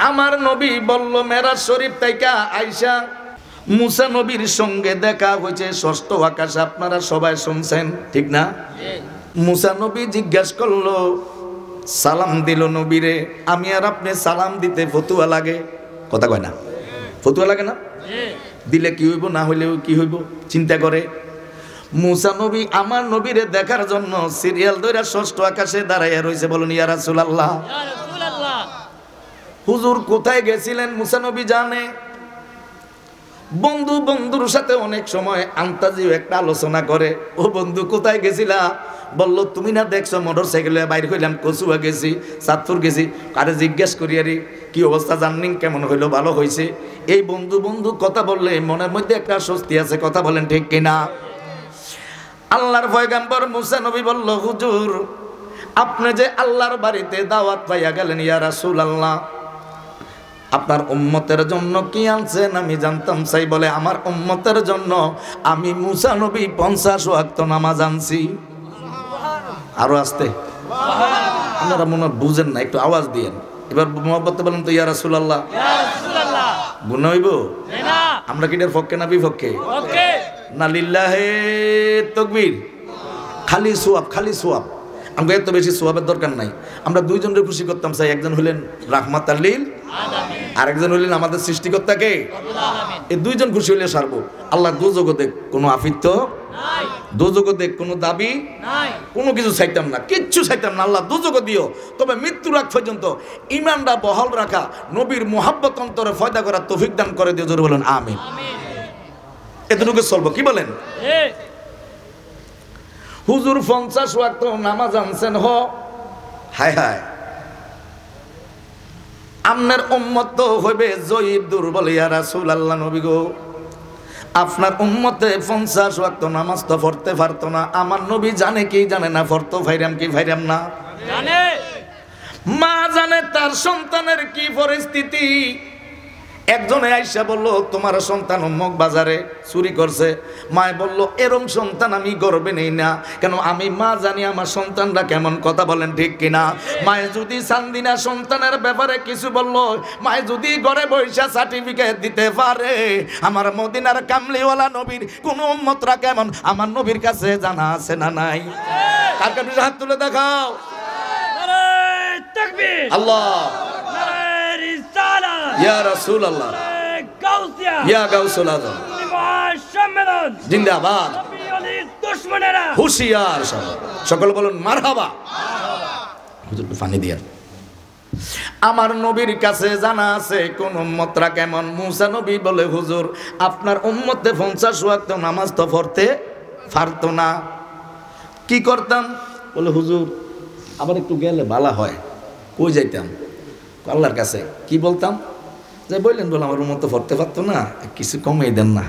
আমার নবী বলল মেরাজ শরীফ থেকে আইসা মুসা নবীর সঙ্গে দেখা হয়েছে ষষ্ঠ আকাশে, আপনারা সবাই শুনছেন ঠিক না? মুসা নবী জিজ্ঞাসা করলো, সালাম দিল নবীরে, আমি আর আপনি সালাম দিতে ফতুয়া লাগে? কথা কয় না, ফতুয়া লাগে না? দিলে কি হইব, না হইলেও কি হইব চিন্তা করে। মুসা নবী আমার নবীরে দেখার জন্য সিরিয়াল ধরে ষষ্ঠ আকাশে দাঁড়াইয়া রয়েছে। বলুন ইয়া রাসূলুল্লাহ। হুজুর কোথায় গেছিলেন মুসা নবী জানে। বন্ধু বন্ধুর সাথে অনেক সময় আন্তাজিও একটা আলোচনা করে, ও বন্ধু কোথায় গেছিলা? বলল তুমি না দেখছো মোটর সাইকেলে বাইর হইলাম, কচুয়া গেছি, চাঁদপুর গেছি। আরে জিজ্ঞেস করি আরে কি অবস্থা জাননিন, কেমন হইলো, ভালো হয়েছে। এই বন্ধু বন্ধু কথা বললে মনের মধ্যে একটা স্বস্তি আছে, কথা বলেন ঠিক কিনা? আল্লাহর পয়গম্বর মুসা নবী বলল, হুজুর আপনি যে আল্লাহর বাড়িতে দাওয়াত পাইয়া গেলেন, ইয়া রাসূলুল্লাহ আপনার উম্মতের জন্য কি আনছেন আমি জানতাম চাই। বলে আমার উম্মতের জন্য আমি মুসা নবী 50 ওয়াক্ত নামাজ আনছি। আরো আসতে, আপনারা মনে বুঝেন না, একটু আওয়াজ দিয়েন। এবার মুহাব্বতে বলেন তো ইয়া রাসূলুল্লাহ। গুনাহ হইব? আমরা কি এর পক্ষে না বিপক্ষে? না লিল্লাহে তাকবীর। খালি সোয়াব, খালি সোয়াব। আমাকে এত বেশি সোয়াবের দরকার নাই। আমরা দুইজনের খুশি করতাম চাই। একজন হলেন রাহমাতাল লিল আলামিন, আরেকজন হলেন আমাদের সৃষ্টিকর্তা কে? এই দুইজন খুশি হইলে সারবো। আল্লাহ দুজগতে কোনো আফিত্ব নাই, দুজগতে কোনো দাবি নাই, কোনো কিছু চাইতাম না, কিচ্ছু চাইতাম না। আল্লাহ দুজগ দিও, তবে মৃত্যুর আগ পর্যন্ত ঈমানটা বহাল রাখা, নবীর মুহাব্বত অন্তরে ফয়দা করার তৌফিক দান করে দিও। জোরে বলেন আমিন। এতটুকু চলবো, কি বলেন? হুজুর 50 ওয়াক্ত নামাজ আনছেন। হায় হায়, আপনার উম্মত তো হইবে জয়ীব দুর্বল। ইয়া রাসূলুল্লাহ নবী গো, আপনার উম্মতে 50 ওয়াক্ত নামাজ তো পড়তে পারতো না। আমার নবী জানে কি জানে না, পড়তো ফাইরাম কি ফাইরাম না জানে। মা জানে তার সন্তানের কি পরিস্থিতি। একজনে আইসা বলল তোমার সন্তান অমুক বাজারে চুরি করছে। মায় বলল এরম সন্তান আমি গর্বে নেই না, কেন আমি মা জানি আমার সন্তানরা কেমন। কথা বলেন ঠিক কিনা? মায়ে যদি চান্দিনা সন্তানের ব্যাপারে কিছু বলল, মায়ে যদি ঘরে বৈশা সার্টিফিকেট দিতে পারে আমার মদিনার কামলিওয়ালা নবীর কোন উম্মতরা কেমন আমার নবীর কাছে জানা আছে না নাই? কার কাছে হাত তুলে দেখাও। আল্লাহ ইয়া রাসূলুল্লাহ, ইয়া গাউসুল আযম, জিন্দাবাদ, হুশিয়ার সকল বলুন মারহাবা। হুজুর পানি দিয়া। আমার নবীর কাছে জানা আছে কোন উম্মতরা কেমন। মুসা নবী বলে হুজুর আপনার উম্মতে 50 ওয়াক্ত নামাজ তো পড়তে পারতো না, কি করতাম? বলে হুজুর আবার একটু গেলে ভালো হয়। কই যাইতাম? আল্লাহর কাছে। কি বলতাম? যে বললেন বলে আমার উম্মত পড়তে পারতো না, কিছু কমিয়ে দেন না।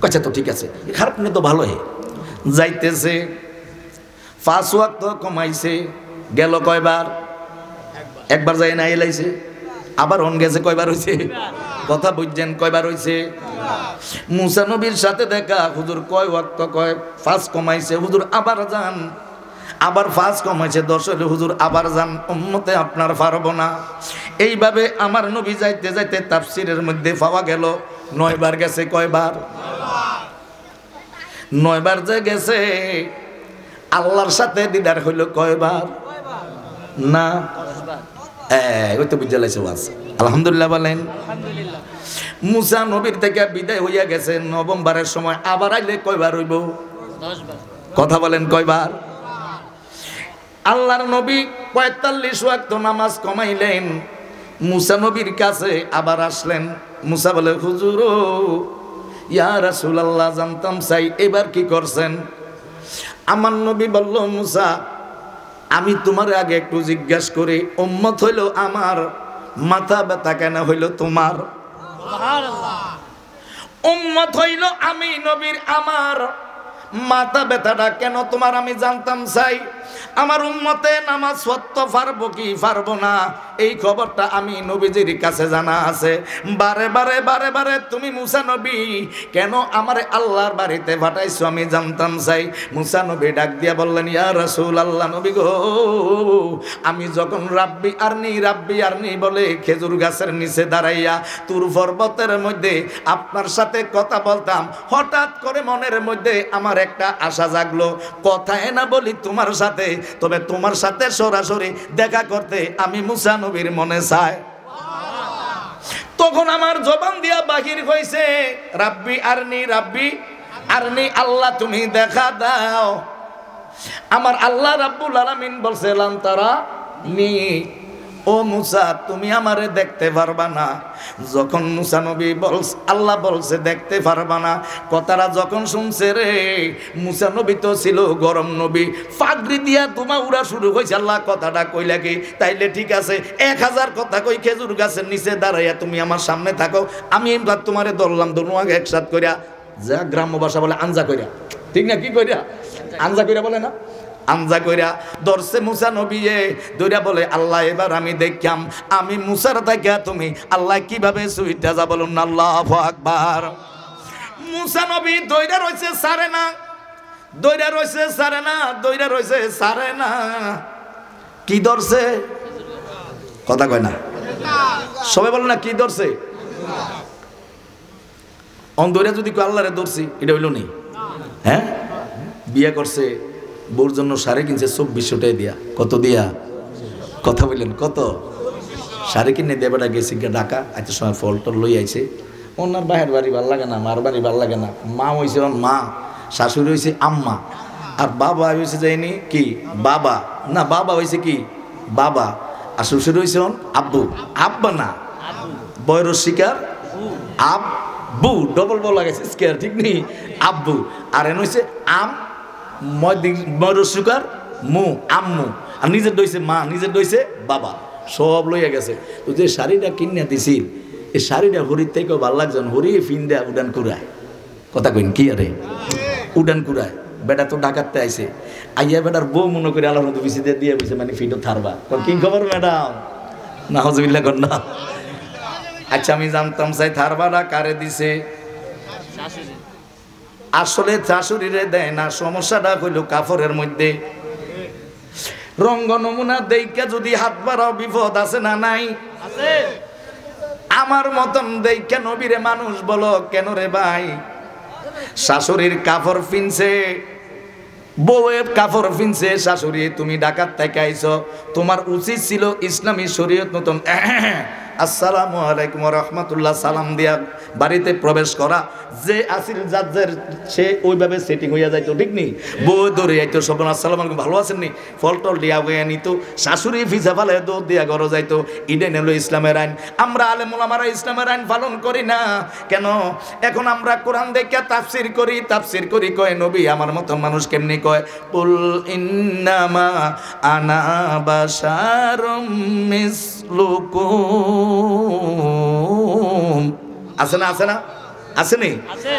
আচ্ছা তো ঠিক আছে, খারাপ না তো ভালোই। যাইতেছে 5 ওয়াক্ত কমাইছে, গেল কয়বার? একবার যাই না এলাইছে, আবার অন গেছে কয়বার হইছে? কথা বুঝছেন কয়বার হইছে? মুসা নবীর সাথে দেখা, হুজুর কয় ওয়াক্ত? কয় 5 কমাইছে। হুজুর আবার যান, আবার 5 কমাইছে, 10 হলে হুজুর আবার যান, উম্মতে আপনার পারবো না। এইভাবে আমার নবী যাইতে যাইতে তাফসীরের মধ্যে পাওয়া গেল 9 বার গেছে। কয়বার? 9 বার যে গেছে। আল্লাহর সাথে দিদার হইল কয়বার? না, ওই তো বুঝে লাইছে ওয়াজ। আলহামদুলিল্লাহ বলেন। মুসা নবীর থেকে বিদায় হইয়া গেছে, নবমবারের সময় আবার আইলে কয়বার হইব? 10 বার। কথা বলেন কয়বার? আল্লাহর নবী 45 ওয়াক্ত নামাজ কমাইলেন। মুসা নবীর কাছে আবার আসলেন। মুসা বলে হুজুর ইয়া রাসূলুল্লাহ জানতাম চাই এবার কি করছেন? আমার নবী বলল মুসা আমি তোমার আগে একটু জিজ্ঞাসা করি, উম্মত হইল আমার, মাথা ব্যথা কেন হইল তোমার? সুবহানাল্লাহ। উম্মত হইল আমি নবীর আমার, মাথা ব্যথাটা কেন তোমার আমি জানতাম চাই। আমার উম্মতে নামাজ পড়তে পারবো কি পারবো না এই খবরটা আমি নবীজির কাছে জানা আছে। বারে বারে বারে বারে তুমি মুসা নবী কেন আমারে আল্লাহর বাড়িতে পাঠাইছো আমি জানতাম চাই। মুসা নবী ডাক দিয়া বললেন, ইয়া রাসূলুল্লাহ, নবী গো, আমি যখন রাব্বি আরনি বলে খেজুর গাছের নিচে দাঁড়াইয়া তুর পর্বতের মধ্যে আপনার সাথে কথা বলতাম, হঠাৎ করে মনের মধ্যে আমার একটা আশা জাগলো, কথায় না বলি তোমার সাথে, তবে তোমার সাথে সরাসরি দেখা করতে আমি মুসা নবীর মনে চায়। তখন আমার জবান দিয়া বাহির হইছে, রাব্বি আরনি, আল্লাহ তুমি দেখা দাও। আমার আল্লাহ রাব্বুল আলামিন বলছে, লান তারানি, ও মুসা তুমি আমারে দেখতে পারবা না। যখন মুসা নবী আল্লাহ বলছে দেখতে পারবা না, কথাটা যখন শুনছে রে, মুসা নবী তো ছিল গরম নবী, ফাগরি দিয়া তোমা উড়া শুরু হয়েছে। আল্লাহ কথাটা কইলা কি, তাইলে ঠিক আছে 1000 কথা কই খেজুর গাছের নিচে দাঁড়াইয়া তুমি আমার সামনে থাকো, আমি এবার তোমারে ধরলাম দুনুয়াকে একসাথ কইরা, যা গ্রাম্য ভাষা বলে আঞ্জা কইরা, ঠিক না? কি কইরা? আঞ্জা কইরা বলে না? আঞ্জা কইরা দর্শে মুসা নবীয়ে দইরা বলে, আল্লাহ এবার আমি দেখলাম আমি মুসার দেখা তুমি আল্লাহ কিভাবে সুইটা যা, বলুন না আল্লাহু আকবার। মুসা নবী দইরা রইছে সারে না, দইরা রইছে সারে না, দইরা রইছে সারে না। কি ধরছে? কথা কয় না, সবাই বলে না কি ধরছে? দইরা যদি কয় আল্লাহরে ধরছি, এটা হইল নি? হ্যাঁ, বিয়ে করছে, বউর জন্য শাড়ি কিনছে 2400 টাকা দিয়া। কত দিয়া? কথা বললেন কত? শাড়ি কিনে দেবেটা গেছি ঢাকা, আজকে সময় ফল টল লই আইছে। ওনার বাহের বাড়ি ভাল লাগে না, মার বাড়ি ভাল লাগে না। মা হয়েছে মা, শাশুড়ি হয়েছে আম্মা, আর বাবা হয়েছে যায়নি কি বাবা, না বাবা হয়েছে কি বাবা, আর শ্বশুর হয়েছে আব্বু, আব্বা না বয়র শিকার আব্বু, ডবল বল লাগাইছে স্কেয়ার, ঠিক নেই? আব্বু। আর এন হয়েছে আম ময়ূর মু, আম্মু, আর নিজের দইছে মা, নিজের দইছে বাবা, সব লইয়া গেছে। তো যে শাড়িটা কিনে দিছিল, এই শাড়িটা হরির থেকেও ভাল লাগছে, হরি ফিন্দা উডান কুড়ায়। কথা কইন কি আরে উডান কুড়ায়। বেটা তো ডাকাতে আইছে, আইয়া বেটার বউ মনে করে আল্লাহর মতো বিসিতে দিয়ে বলছে, মানে ফিটো থারবা। কি খবর ম্যাডাম? না হজবিল্লা কর না। আচ্ছা আমি জানতাম চাই থারবাটা কারে দিছে। আসলে শাশুড়িরে দেয় না, সমস্যাটা হইল কাপড়ের মধ্যে। রঙ্গ নমুনা দেইকা যদি হাত বাড়াও বিপদ আছে না নাই? আমার মতন দেইকা নবীরে মানুষ বলো কেন রে ভাই? শাশুড়ির কাপড় ফিনছে, বউয়ের কাপড় ফিনছে, শাশুড়ি তুমি ডাকাত থেকে আইছো, তোমার উচিত ছিল ইসলামী শরীয়ত নতুন আসসালামু আলাইকুম ওয়া রাহমাতুল্লাহ সালাম দিয়া বাড়িতে প্রবেশ করা। যে আসিল যাদের সে ওইভাবে সেটিং হইয়া যাইতো, ঠিক নেই? বউ ধরে যাইতো, সব আসসালামু আলাইকুম ভালো আছেন নি, ফল টল দিয়া হইয়া নিত, শাশুড়ি ফিসা ফালে দৌড় দিয়া ঘরে যাইতো। ইডেন হলো ইসলামের আইন। আমরা আলেম ওলামারা ইসলামের আইন পালন করি না কেন? এখন আমরা কোরআন দেখে তাফসির করি কয় নবী আমার মতন মানুষ কেমনি কয়? কুল ইন্নামা আনা বাশারুম মিসলুকুম। আছে না? আছে না? আসেনি?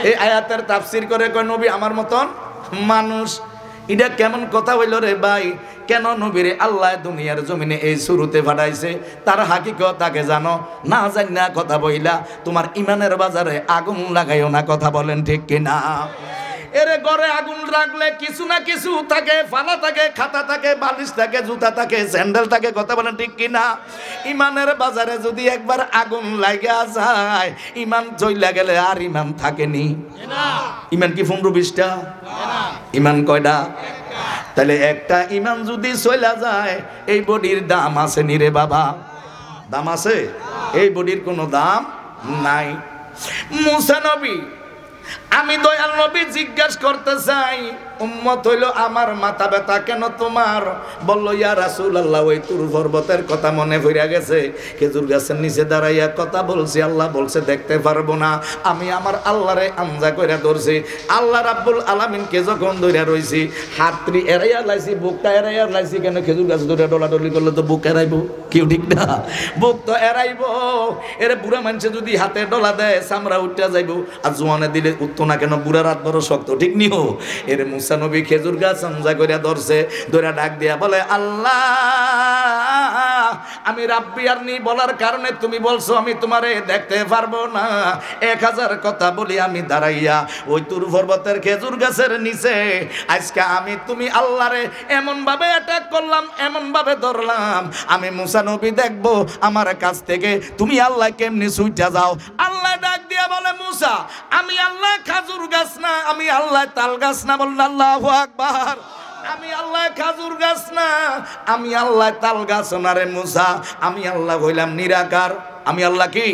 এই আয়াতের তাফসির করে কয় নবী আমার মতন মানুষ। এটা কেমন কথা হইল রে ভাই? কেন নবীরে আল্লাহ দুনিয়ার জমিনে এই শুরুতে পাঠাইছে? তার হাকিকত তাকে জানো না, জানি না কথা বইলা তোমার ইমানের বাজারে আগুন লাগাইও না। কথা বলেন ঠিক কিনা? এরে ঘরে আগুন রাখলে কিছু না কিছু থাকে, ফালা থাকে, খাতা থাকে, বালিশ থাকে, জুতা থাকে, স্যান্ডেল থাকে। কথা বলেন ঠিক কিনা? ইমানের বাজারে যদি একবার আগুন লাগা যায়, ইমান জ্বলা গেলে আর ইমান থাকেনি। ইমান কি 15-20টা? ইমান কয়টা? তাহলে একটা ইমান যদি চলা যায়, এই বডির দাম আছে নি রে বাবা? দাম আছে? এই বডির কোনো দাম নাই। মুসা নবী, আমি দয়াল নবী জিজ্ঞাসা করতে চাই, উম্মত হইল আমার মাথা ব্যথা কেন তোমার? বলল ইয়া রাসূলুল্লাহ, ওই তুর পর্বতের কথা মনে পড়ে গেছে, খেজুর গাছের নিচে দাঁড়াইয়া কথা বলছি, আল্লাহ বলছে দেখতে পারবো না, আমি আমার আল্লাহরে আঞ্জা কইরা ধরছি। আল্লাহ রাব্বুল আলামিনকে যখন ধইরা রইছি, হাতটি এড়াইয়া লাইছি, বুকটা এড়াইয়া লাইছি। কেন? খেজুর গাছ ধরে ডলাডলি করলে তো বুক এড়াইবো, কেউ ঠিক না? বুক তো এড়াইবো। এরে বুড়া মানুষে যদি হাতে ডলা দেয় চামড়া উঠা যাইব, আর জোয়ানে দিলে নড়তো না কেন, বুড়া রাত বড় শক্ত, ঠিক নিও। এর মুসা নবী খেজুর গাছ আমজা করে ধরছে, ধরে ডাক দিয়া বলে আল্লাহ আমি রাব্বি আর নি বলার কারণে তুমি বলছো আমি তোমারে দেখতে পারবো না। 1000 কথা বলি আমি দাঁড়াইয়া ওই তুর পর্বতের খেজুর গাছের নিচে আজকে আমি তুমি আল্লাহরে এমন ভাবে অ্যাটাক করলাম, এমন ভাবে ধরলাম, আমি মুসা নবী দেখবো আমার কাছ থেকে তুমি আল্লাহ কেমনি ছুইটা যাও। আল্লাহ ডাক দিয়া বলে মুসা আমি আল্লাহ খাজুর গাছ না, আমি আল্লাহ তাল গাছ না। বলুন আল্লাহু আকবার। আমি আল্লাহ খাজুর গাছ না, আমি আল্লাহ তাল গাছ না রে মুসা। আমি আল্লাহ হইলাম নিরাকার। আমি আল্লাহ কি?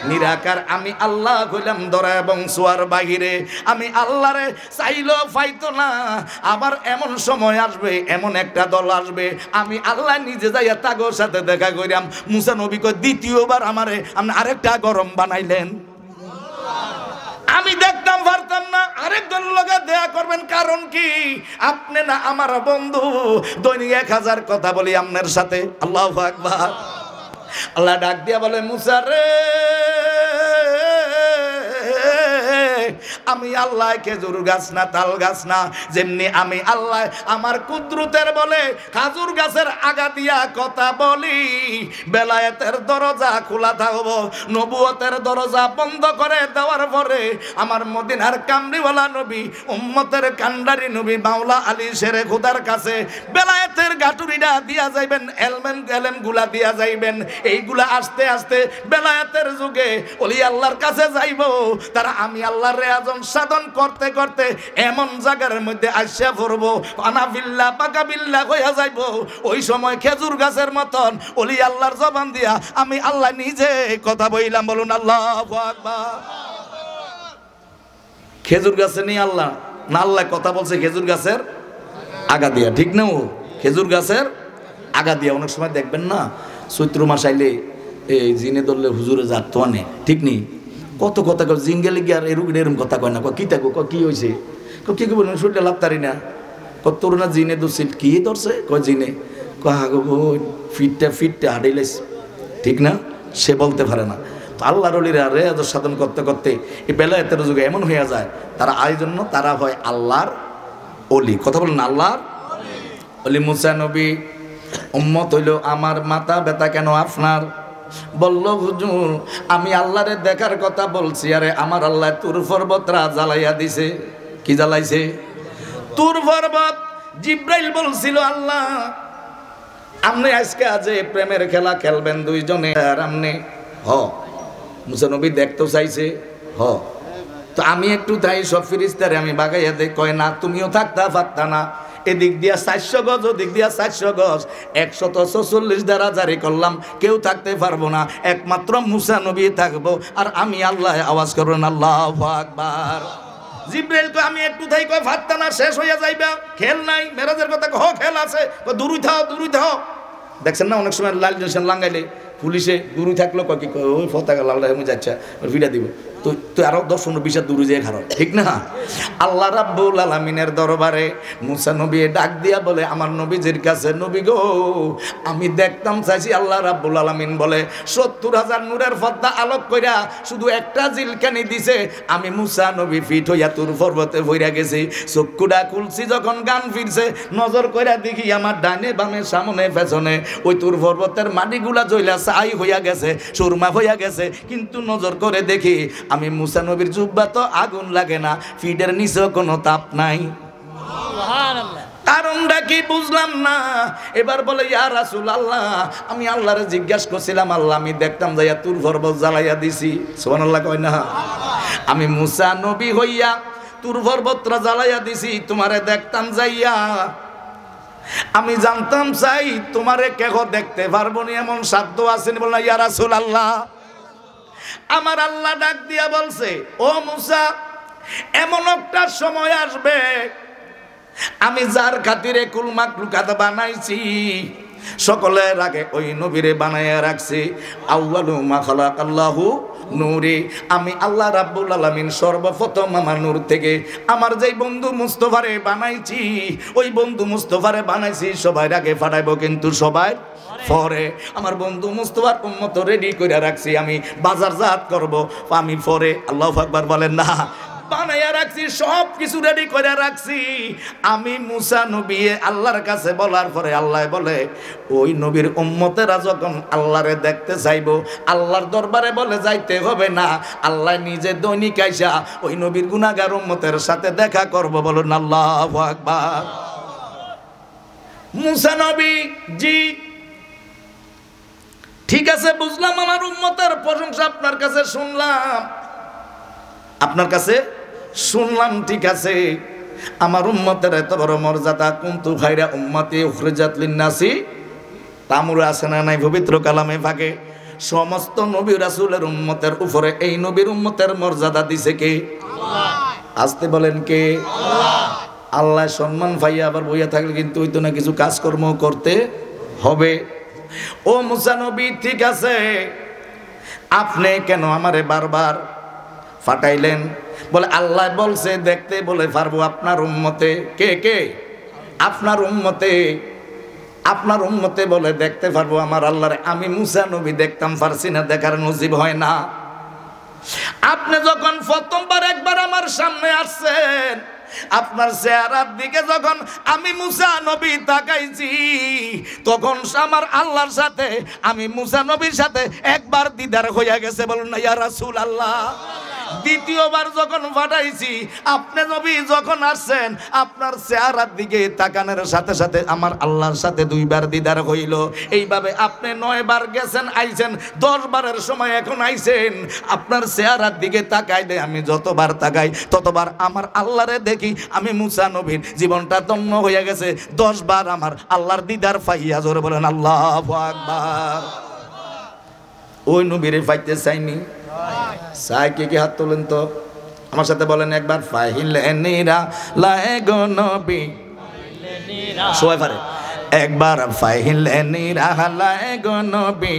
নিরাকার। আমি আল্লাহ হইলাম ধরা এবং সোয়ার বাহিরে। আমি আল্লাহরে চাইলেও পাইতো না। আবার এমন সময় আসবে, এমন একটা দল আসবে, আমি আল্লাহ নিজে যাইয়া তাগোর সাথে দেখা করিলাম। মুসা নবী কই দ্বিতীয়বার আমারে আপনি আরেকটা গরম বানাইলেন। আমি দেখতাম পারতাম না, আরেকজন লোকে দেয়া করবেন। কারণ কি? আপনি না আমার বন্ধু, দৈনিক 1000 কথা বলি আপনার সাথে। আল্লাহু আকবার। আল্লাহ ডাক দিয়া বলে মুসা রে আমি আল্লাহ খেজুর গাছ না, তাল গাছ না। যেমনি আমি আল্লাহ আমার কুদরতের বলে খাজুর গাছের আগা দিয়া কথা বলি, বেলায়েতের দরজা খোলা থাকবো, নবুয়তের দরজা বন্ধ করে দেওয়ার পরে আমার মদিনার কামরিওয়ালা নবী, উম্মতের কান্ডারি নবী মাওলা আলী শেরে খুদার কাছে বেলায়েতের গাটুরিটা দিয়া যাইবেন, এলেম গুলা দিয়া যাইবেন। এইগুলা আস্তে আস্তে বেলায়েতের যুগে ওলি আল্লাহর কাছে যাইব। তারা আমি আল্লাহর রেয়াজন সাধন করতে করতে এমন জায়গার মধ্যে আইসা পড়বো, আনাবিল্লাহ পাকাবিল্লাহ হইয়া যাইব। ওই সময় খেজুর গাছের মতন ওলি আল্লাহর জবান দিয়া আমি আল্লাহ নিজে কথা বইলাম। বলুন আল্লাহু আকবার। খেজুর গাছে নিয়ে আল্লাহ না, আল্লাহ কথা বলছে খেজুর গাছের আগা দিয়া, ঠিক না? ও খেজুর গাছের আগা দিয়া। অনেক সময় দেখবেন না চৈত্র মাস আইলে এই জিনে ধরলে হুজুরে যাত তো আনে, ঠিক নেই? কত কথা কয় জিঙ্গেলে গিয়ে আর এরকম কথা কয় না। কি থাকো কি হয়েছে? কি বলবেন শরীরটা লাভ তারি না? কত না জিনে ধরছিল। কি ধরছে? কয় জিনে। ফিটটা হাঁটাইলাইস, ঠিক না? সে বলতে পারে না। তো আল্লাহর ওলিরা রেয়াজ সাধন করতে করতে এই বেলায়েতের যুগে এমন হইয়া যায়, তারা এই জন্য তারা হয় আল্লাহর ওলি। কথা বলেন আল্লাহর ওলি। মুসা নবী উম্মত হইল আমার মাথা ব্যথা কেন আপনার? বলল হুজুর আমি আল্লাহরে দেখার কথা বলছি, আরে আমার আল্লাহ তুর পর্বতরা জ্বালাইয়া দিছে। কি জ্বালাইছে? তুর পর্বত। জিব্রাইল বলছিল আল্লাহ আপনি আজকে আজ প্রেমের খেলা খেলবেন দুইজনে, আর আপনি মুসা নবী দেখতেও চাইছে। তো আমি একটু তাই সব ফিরিস্তারে আমি বাগাইয়া দেখ। কয় না তুমিও থাকতা পারতা না। এদিক দিয়া 400 গজ, ওদিক দিয়া 400 গজ, 146 দ্বারা জারি করলাম, কেউ থাকতে পারবো না, একমাত্র মুসা নবী থাকবো। আর আমি আল্লাহ আওয়াজ করবেন আল্লাহু আকবার। জিব্রাইল কয় আমি একটু থাই, কয় পারতা না, শেষ হইয়া যাইবা, খেল নাই। মেরাজের কথা খেল আছে, দূরই থাও। দেখছেন না অনেক সময় লাল জেশন লাঙ্গাইলে পুলিশে দূরে থাকলো কি ওই পতাকা লাল যাচ্ছে ভিড়া দিব, তুই আরো 10-20 দূরে যেয়ে খারাপ, ঠিক না? আল্লাহ রাব্বুল আলামিনের দরবারে মুসা নবী ডাক দিয়া বলে আমার নবীজির কাছে, নবী গো আমি দেখতাম চাইছি। আল্লাহ রাব্বুল আলামিন বলে 70,000 নূরের পর্দা আলোক কইরা শুধু একটা জিলকানি দিছে। আমি মুসা নবী ফিট হইয়া তুর পর্বতে বইরা গেছি। চক্ষুটা খুলছি যখন গান ফিরছে, নজর কইরা দেখি আমার ডানে বামে সামনে পেছনে ওই তুর পর্বতের মাটিগুলা জ্বলা ছাই হইয়া গেছে, সুরমা হইয়া গেছে। কিন্তু নজর করে দেখি আমি মুসা নবীর জুব্বা তো আগুন লাগে না, ফিডের নিচেও কোনো তাপ নাই। কারণটা কি বুঝলাম না। এবার বলে ইয়া রাসূলুল্লাহ আমি আল্লাহরে জিজ্ঞাসা করছিলাম, আল্লাহ আমি দেখতাম যাইয়া তুর পর্বত জ্বালাইয়া দিছি। সুবহানাল্লাহ কয় না? আমি মুসা নবী হইয়া তুর পর্বতটা জ্বালাইয়া দিছি, তোমারে দেখতাম যাইয়া। আমি জানতাম চাই তোমারে কেহ দেখতে পারবো না, এমন সাধ্য আছেন? বললাম ইয়া রাসূলুল্লাহ। আমার আল্লাহ ডাক দিয়া বলছে, ও মুসা এমন একটা সময় আসবে আমি যার খাতিরে কুল মাখলুকাত বানাইছি সকলের আগে ওই নবীরে বানাইয়া রাখছি। আউয়ালু মা খালাকাল্লাহু নূরে। আমি আল্লাহ রাব্বুল আলামিন সর্বপ্রথম আমার নূর থেকে আমার যেই বন্ধু মুস্তাফারে বানাইছি, ওই বন্ধু মুস্তাফারে বানাইছি সবাই আগে ফাটাইবো, কিন্তু সবাই পরে। আমার বন্ধু মুস্তাফার উম্মত রেডি করে রাখছি, আমি বাজারজাত করব আমি পরে। আল্লাহু আকবার বলেন না? বানাইয়া রাখছি, সব কিছু রেডি করে রাখছি। আমি মুসা নবী আল্লাহর কাছে বলার পরে আল্লাহ বলে ওই নবীর উম্মতেরা যখন আল্লাহরে দেখতে চাইবো আল্লাহর দরবারে বলে যাইতে হবে না, আল্লাহ নিজে দৈনিক আইসা ওই নবীর গুনাহগার উম্মতের সাথে দেখা করবো। বলুন আল্লাহু আকবার। মুসা নবী জি ঠিক আছে, বুঝলাম, আমার উম্মতের প্রশংসা আপনার কাছে শুনলাম, আপনার কাছে শুনলাম, ঠিক আছে। আমার উম্মতের এত বড় মর্যাদা, কুনতু খায়রা উম্মতি উখরিজাত লিন-নাসি, তামুর আছে না নাই পবিত্র কালামে পাকে? সমস্ত নবী রাসূলের উম্মতের উপরে এই নবীর উম্মতের মর্যাদা দিছে কে? আল্লাহ। আসতে বলেন কে? আল্লাহ। আল্লাহ সম্মান পাইয়া আবার বইয়া থাকলে কিন্তু হইতো না, কিছু কাজকর্ম করতে হবে। ও মুসা নবী ঠিক আছে, আপনি কেন আমারে বারবার ফাটাইলেন? বলে আল্লাহ বলছে দেখতে বলে পারবো আপনার উম্মতে। কে কে? আপনার উম্মতে। আপনার উম্মতে বলে দেখতে পারবো আমার আল্লাহরে। আমি মুসা নবী দেখতাম পারছি না, দেখার নসিব হয় না। আপনি যখন প্রথমবার একবার আমার সামনে আসছেন, আপনার চেহারার দিকে যখন আমি মুসা নবী তাকাইছি, তখন আমার আল্লাহর সাথে আমি মুসা নবীর সাথে একবার দিদার হইয়া গেছে। বলুন না ইয়া রাসূলুল্লাহ। দ্বিতীয়বার যখন পাঠাইছি, আপনি নবী যখন আসছেন, আপনার চেহারার দিকে তাকানোর সাথে সাথে আমার আল্লাহর সাথে দুইবার দিদার হইল। এইভাবে আপনি 9 বার গেছেন, আইছেন, 10 বারের সময় এখন আইছেন। আপনার চেহারার দিকে তাকাই দেয়, আমি যতবার তাকাই ততবার আমার আল্লাহরে দেখি। আমি মুসা নবীর জীবনটা ধন্য হয়ে গেছে। 10 বার আমার আল্লাহর দিদার পাইয়া জোরে বলেন আল্লাহু আকবার। ওই নবীরে পাইতে চাইনি, চাই কে কে হাত তোলেন তো আমার সাথে বলেন একবার, ফাইলেনিরা লায়ে গো নবী, সবাই পারে একবার, ফাইলেনিরা লায়ে গো নবী,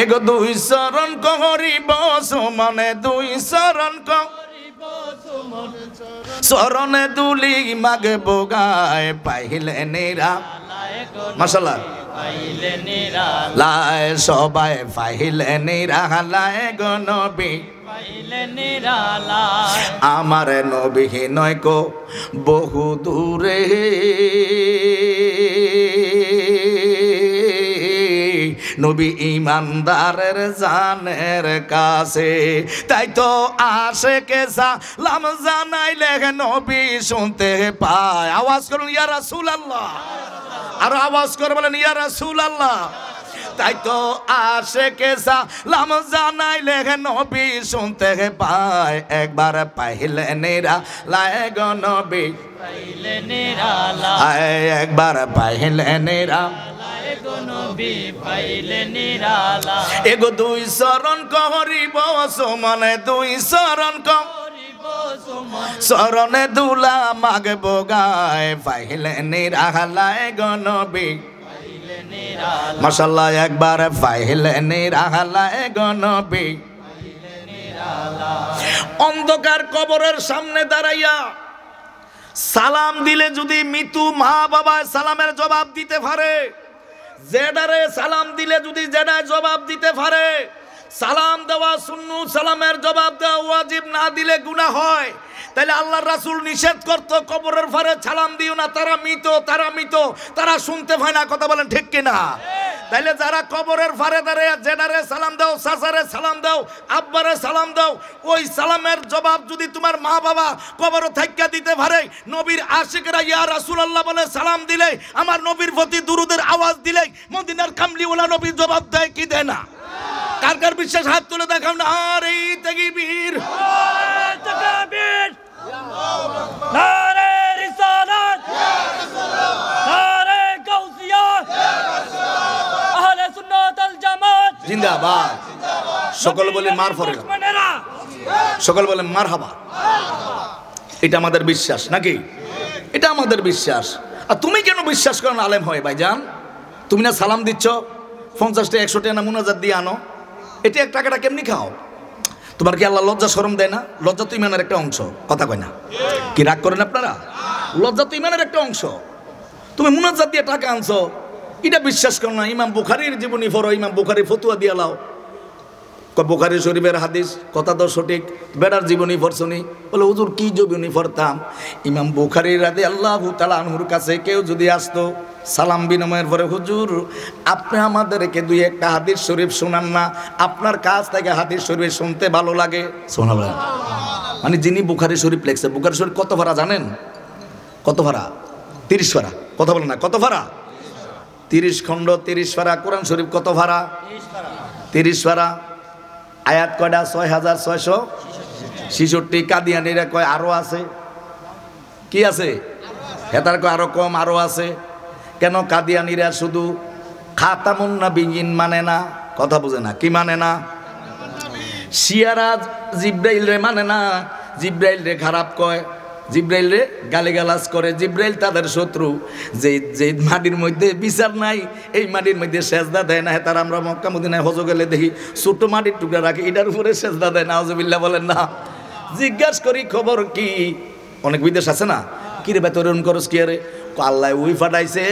এগো 2 চরণ করিব সুমনে, 2 চরণ চরণে দুলি মাগব গায়, পাইলেনিরা মাশাআল্লাহ লাই সবাই পাইলে নিরালায় গো নবী, আমার নবী নয় কো বহু দূরে, নবী ইমানদারের জানের কাছে। তাই তো আশেকে সালাম জানাইলে নবী শুনতে পায়। আওয়াজ করুন ইয়া রাসূলুল্লাহ, আর আওয়াজ করে বলেন ইয়া রাসূলুল্লাহ। তাই তো আশেকে সালাম জানাইলে নবী শুনতে পায়। একবার পাইলে নিরালায় গো নবী, একবার পাইলে নিরালায় গো নবী, এগো 2 চরণ করিব সুমনে, 2 চরণ চরণে দুলা মাগব গায়, পাইলে নিরালায় গো নবী, মাশাআল্লাহ একবার পাইলে নিরালায় গো নবী। অন্ধকার কবরের সামনে দাঁড়াইয়া সালাম দিলে যদি মৃত্যু মা বাবা সালামের জবাব দিতে পারে, জেডারে সালাম দিলে যদি জেডায় জবাব দিতে পারে, সালাম দেওয়া সুন্নাত, সালামের জবাব দেওয়া ওয়াজিব, না দিলে গুনাহ হয়। তাইলে আল্লাহর রাসূল নিষেধ করতো কবরের ফারে সালাম দিও না, তারা মৃত, তারা মৃত, তারা শুনতে পায় না। কথা বলেন ঠিক কিনা? তাইলে যারা কবরের ফারে দাঁড়িয়ে জেডারে সালাম দাও, চাচারে সালাম দাও, আব্বারে সালাম দাও, ওই সালামের জবাব যদি তোমার মা বাবা কবরে থাইকা দিতে পারে, নবীর আশিকরা ইয়া রাসূলুল্লাহ বলে সালাম দিলে, আমার নবীর প্রতি দুরুদের আওয়াজ দিলে মদিনার কামলিওয়ালা নবীর জবাব দেয় কি দেয় না? কার কার বিশ্বাস হাত তুলে দেখাও না। আর এই তাকবীর, তাকবীর, নারে রিসালাত, নারে গাউসিয়া, আহলে সুন্নাত আল জামাত জিন্দাবাদ। সকল বলে মার ফরে, সকল বলে মারহাবা। এটা আমাদের বিশ্বাস নাকি? এটা আমাদের বিশ্বাস। আর তুমি কেন বিশ্বাস করো না আলেম হয় ভাইজান? তুমি না সালাম দিচ্ছ, 50 টাকা 100 টাকা না মুনাজাত দিয়ে আনো, এটা এক টাকাটা কেমনি খাও? তোমার কি আল্লাহ লজ্জা শরম দেয় না? লজ্জা তো ইমানের একটা অংশ, কথা কয় না? কি রাগ করেন আপনারা? লজ্জা তো ইমানের একটা অংশ। তুমি মুনাজাত দিয়ে টাকা আনছো, এটা বিশ্বাস করো না? ইমাম বুখারীর জীবনী পড়ো, ইমাম বুখারী ফতুয়া দিয়ে লাও, বুখারী শরীফের হাদিস, কথা তো সঠিক। বেড়ার জীবনী পড়ছনি? বলে হুজুর কি জীবনী পড়তাম? ইমাম বুখারী রাদিয়াল্লাহু তাআলা আনহুর কাছে কেউ যদি আসতো, সালাম বিনিময়ের পরে, হুজুর আপনি আমাদেরকে দুই একটা হাদিস শরীফ শোনান না, আপনার কাছ থেকে হাদিস শরীফ শুনতে ভালো লাগে। শোনাবেন মানে যিনি বুখারী শরীফ লেখছে, বুখারী শরীফ কত ভাড়া জানেন? কত ভাড়া? 30 ভাড়া। কথা বলেন না, কত ভাড়া? 30 খণ্ড 30 ভাড়া। কোরআন শরীফ কত ভাড়া? 30 ভাড়া। আয়াত কয়টা? 6666। কাদিয়ানিরা কয় আরো আছে। কি আছে? হেতার কয় আরো কম, আরো আছে। কেন? কাদিয়ানিরা শুধু খাতামুন নবিয়্যিন মানে না, কথা বুঝে না। কি মানে না? শিয়ারা জিব্রাইল রে মানে না, জিব্রাইল রে খারাপ কয়, জিব্রাইল রে গালিগালাজ করে। জিব্রাইল তাদের শত্রু। যে মাটির মধ্যে বিচার নাই, এই মাটির মধ্যে সেজদা দেয় না। তার আমরা মক্কা মদিনায় হজ গেলে দেখি ছোট মাটির টুকরা রাখে, এটার উপরে সেজদা দেয় না। আউযুবিল্লাহ বলেন না। জিজ্ঞাসা করি খবর কি? অনেক বিদেশ আছে না, কি রে বেতন করস কি? আরে আল্লাহ ওই ফাটাইছে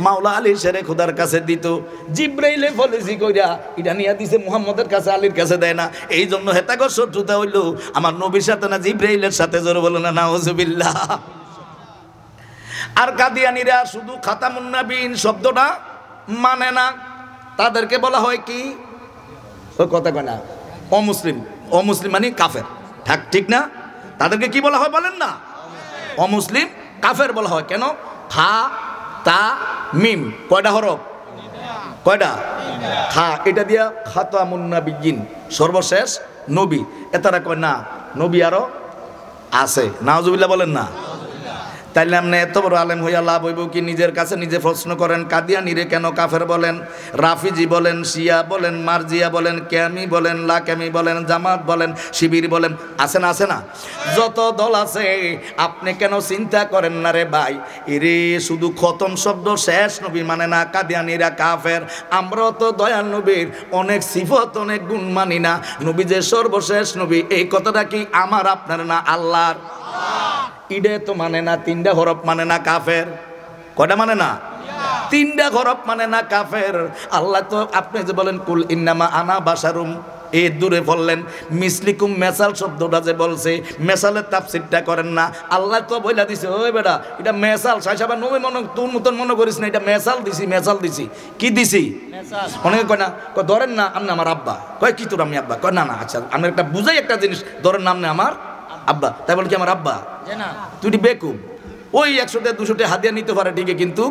মাওলা আলীর শেরে খোদার কাছে দিত, জিব্রাইলে পলিসি কইরা এটা নিয়ে দিছে মুহাম্মদের কাছে, আলীর কাছে দেয় না। এই জন্য হেতাগর শত্রুতা হইল আমার নবীর সাথে না জিব্রাইলের সাথে। জোরে বলো না নাউজুবিল্লাহ। আর কাদিয়ানীরা শুধু খাতামুন নবিয়্যিন শব্দটা মানে না, তাদেরকে বলা হয় কি? ওই কথা কয় না, অমুসলিম। অমুসলিম মানে কাফের। ঠিক না? তাদেরকে কি বলা হয় বলেন না? অমুসলিম, কাফের বলা হয়। কেন? খা তা মিম কয়টা হরফ? কয়টা? খা, এটা দিয়া খাতামুন নবিয়্যিন, সর্বশেষ নবী। এতারা কয় না, নবী আরো আছে। নাউজুবিল্লাহ বলেন না। তাইলে আপনি এত বড় আলেম হইয়া লাভ হইব কি? নিজের কাছে নিজে প্রশ্ন করেন। কাদিয়ানীরে কেন কাফের বলেন? রাফিজি বলেন, শিয়া বলেন, মারজিয়া বলেন, ক্যামি বলেন, লাকামি বলেন, জামাত বলেন, শিবির বলেন, আছে না? আছে না? যত দল আছে, আপনি কেন চিন্তা করেন না রে ভাই? এরে শুধু খতম শব্দ শেষ নবী মানে না, কাদিয়ানীরা কাফের। আমরাও তো দয়াল নবীর অনেক সিফত, অনেক গুণ মানি না। নবী যে সর্বশেষ নবী, এই কথাটা কি আমার আপনার না আল্লাহর? ইডে তো মানে না, 3টা হরফ মানে না, কাফের। কয়টা মানে না? 3টা হরফ মানে না, কাফের। আল্লাহ তো আপনি যে বলেন কুল ইন্নামা আনা বাশারুম, এ দূরে বললেন মিসলিকুম, মেসাল শব্দটা যে বলছে, মেসালের তাফসীরটা করেন না। আল্লাহ তো বইলা দিছে, ওই বেটা এটা মেসাল, সাইসাবা নবী মনে তোর মতন মনে করিস না, এটা মেসাল দিছি, মেসাল দিছি। কি দিছি? অনেকে কয় না, ধরেন না আপনি আমার আব্বা। কয় কি তোর আমি আব্বা? কয় না না, আচ্ছা আমি একটা বুঝাই একটা জিনিস, ধরেন না আপনি আমার আব্বা। তাই বলে কি আমার আব্বা? তুই বেকুব। ওই 100টা 200টা হাদিয়া নিতে পারে ঠিকই, কিন্তু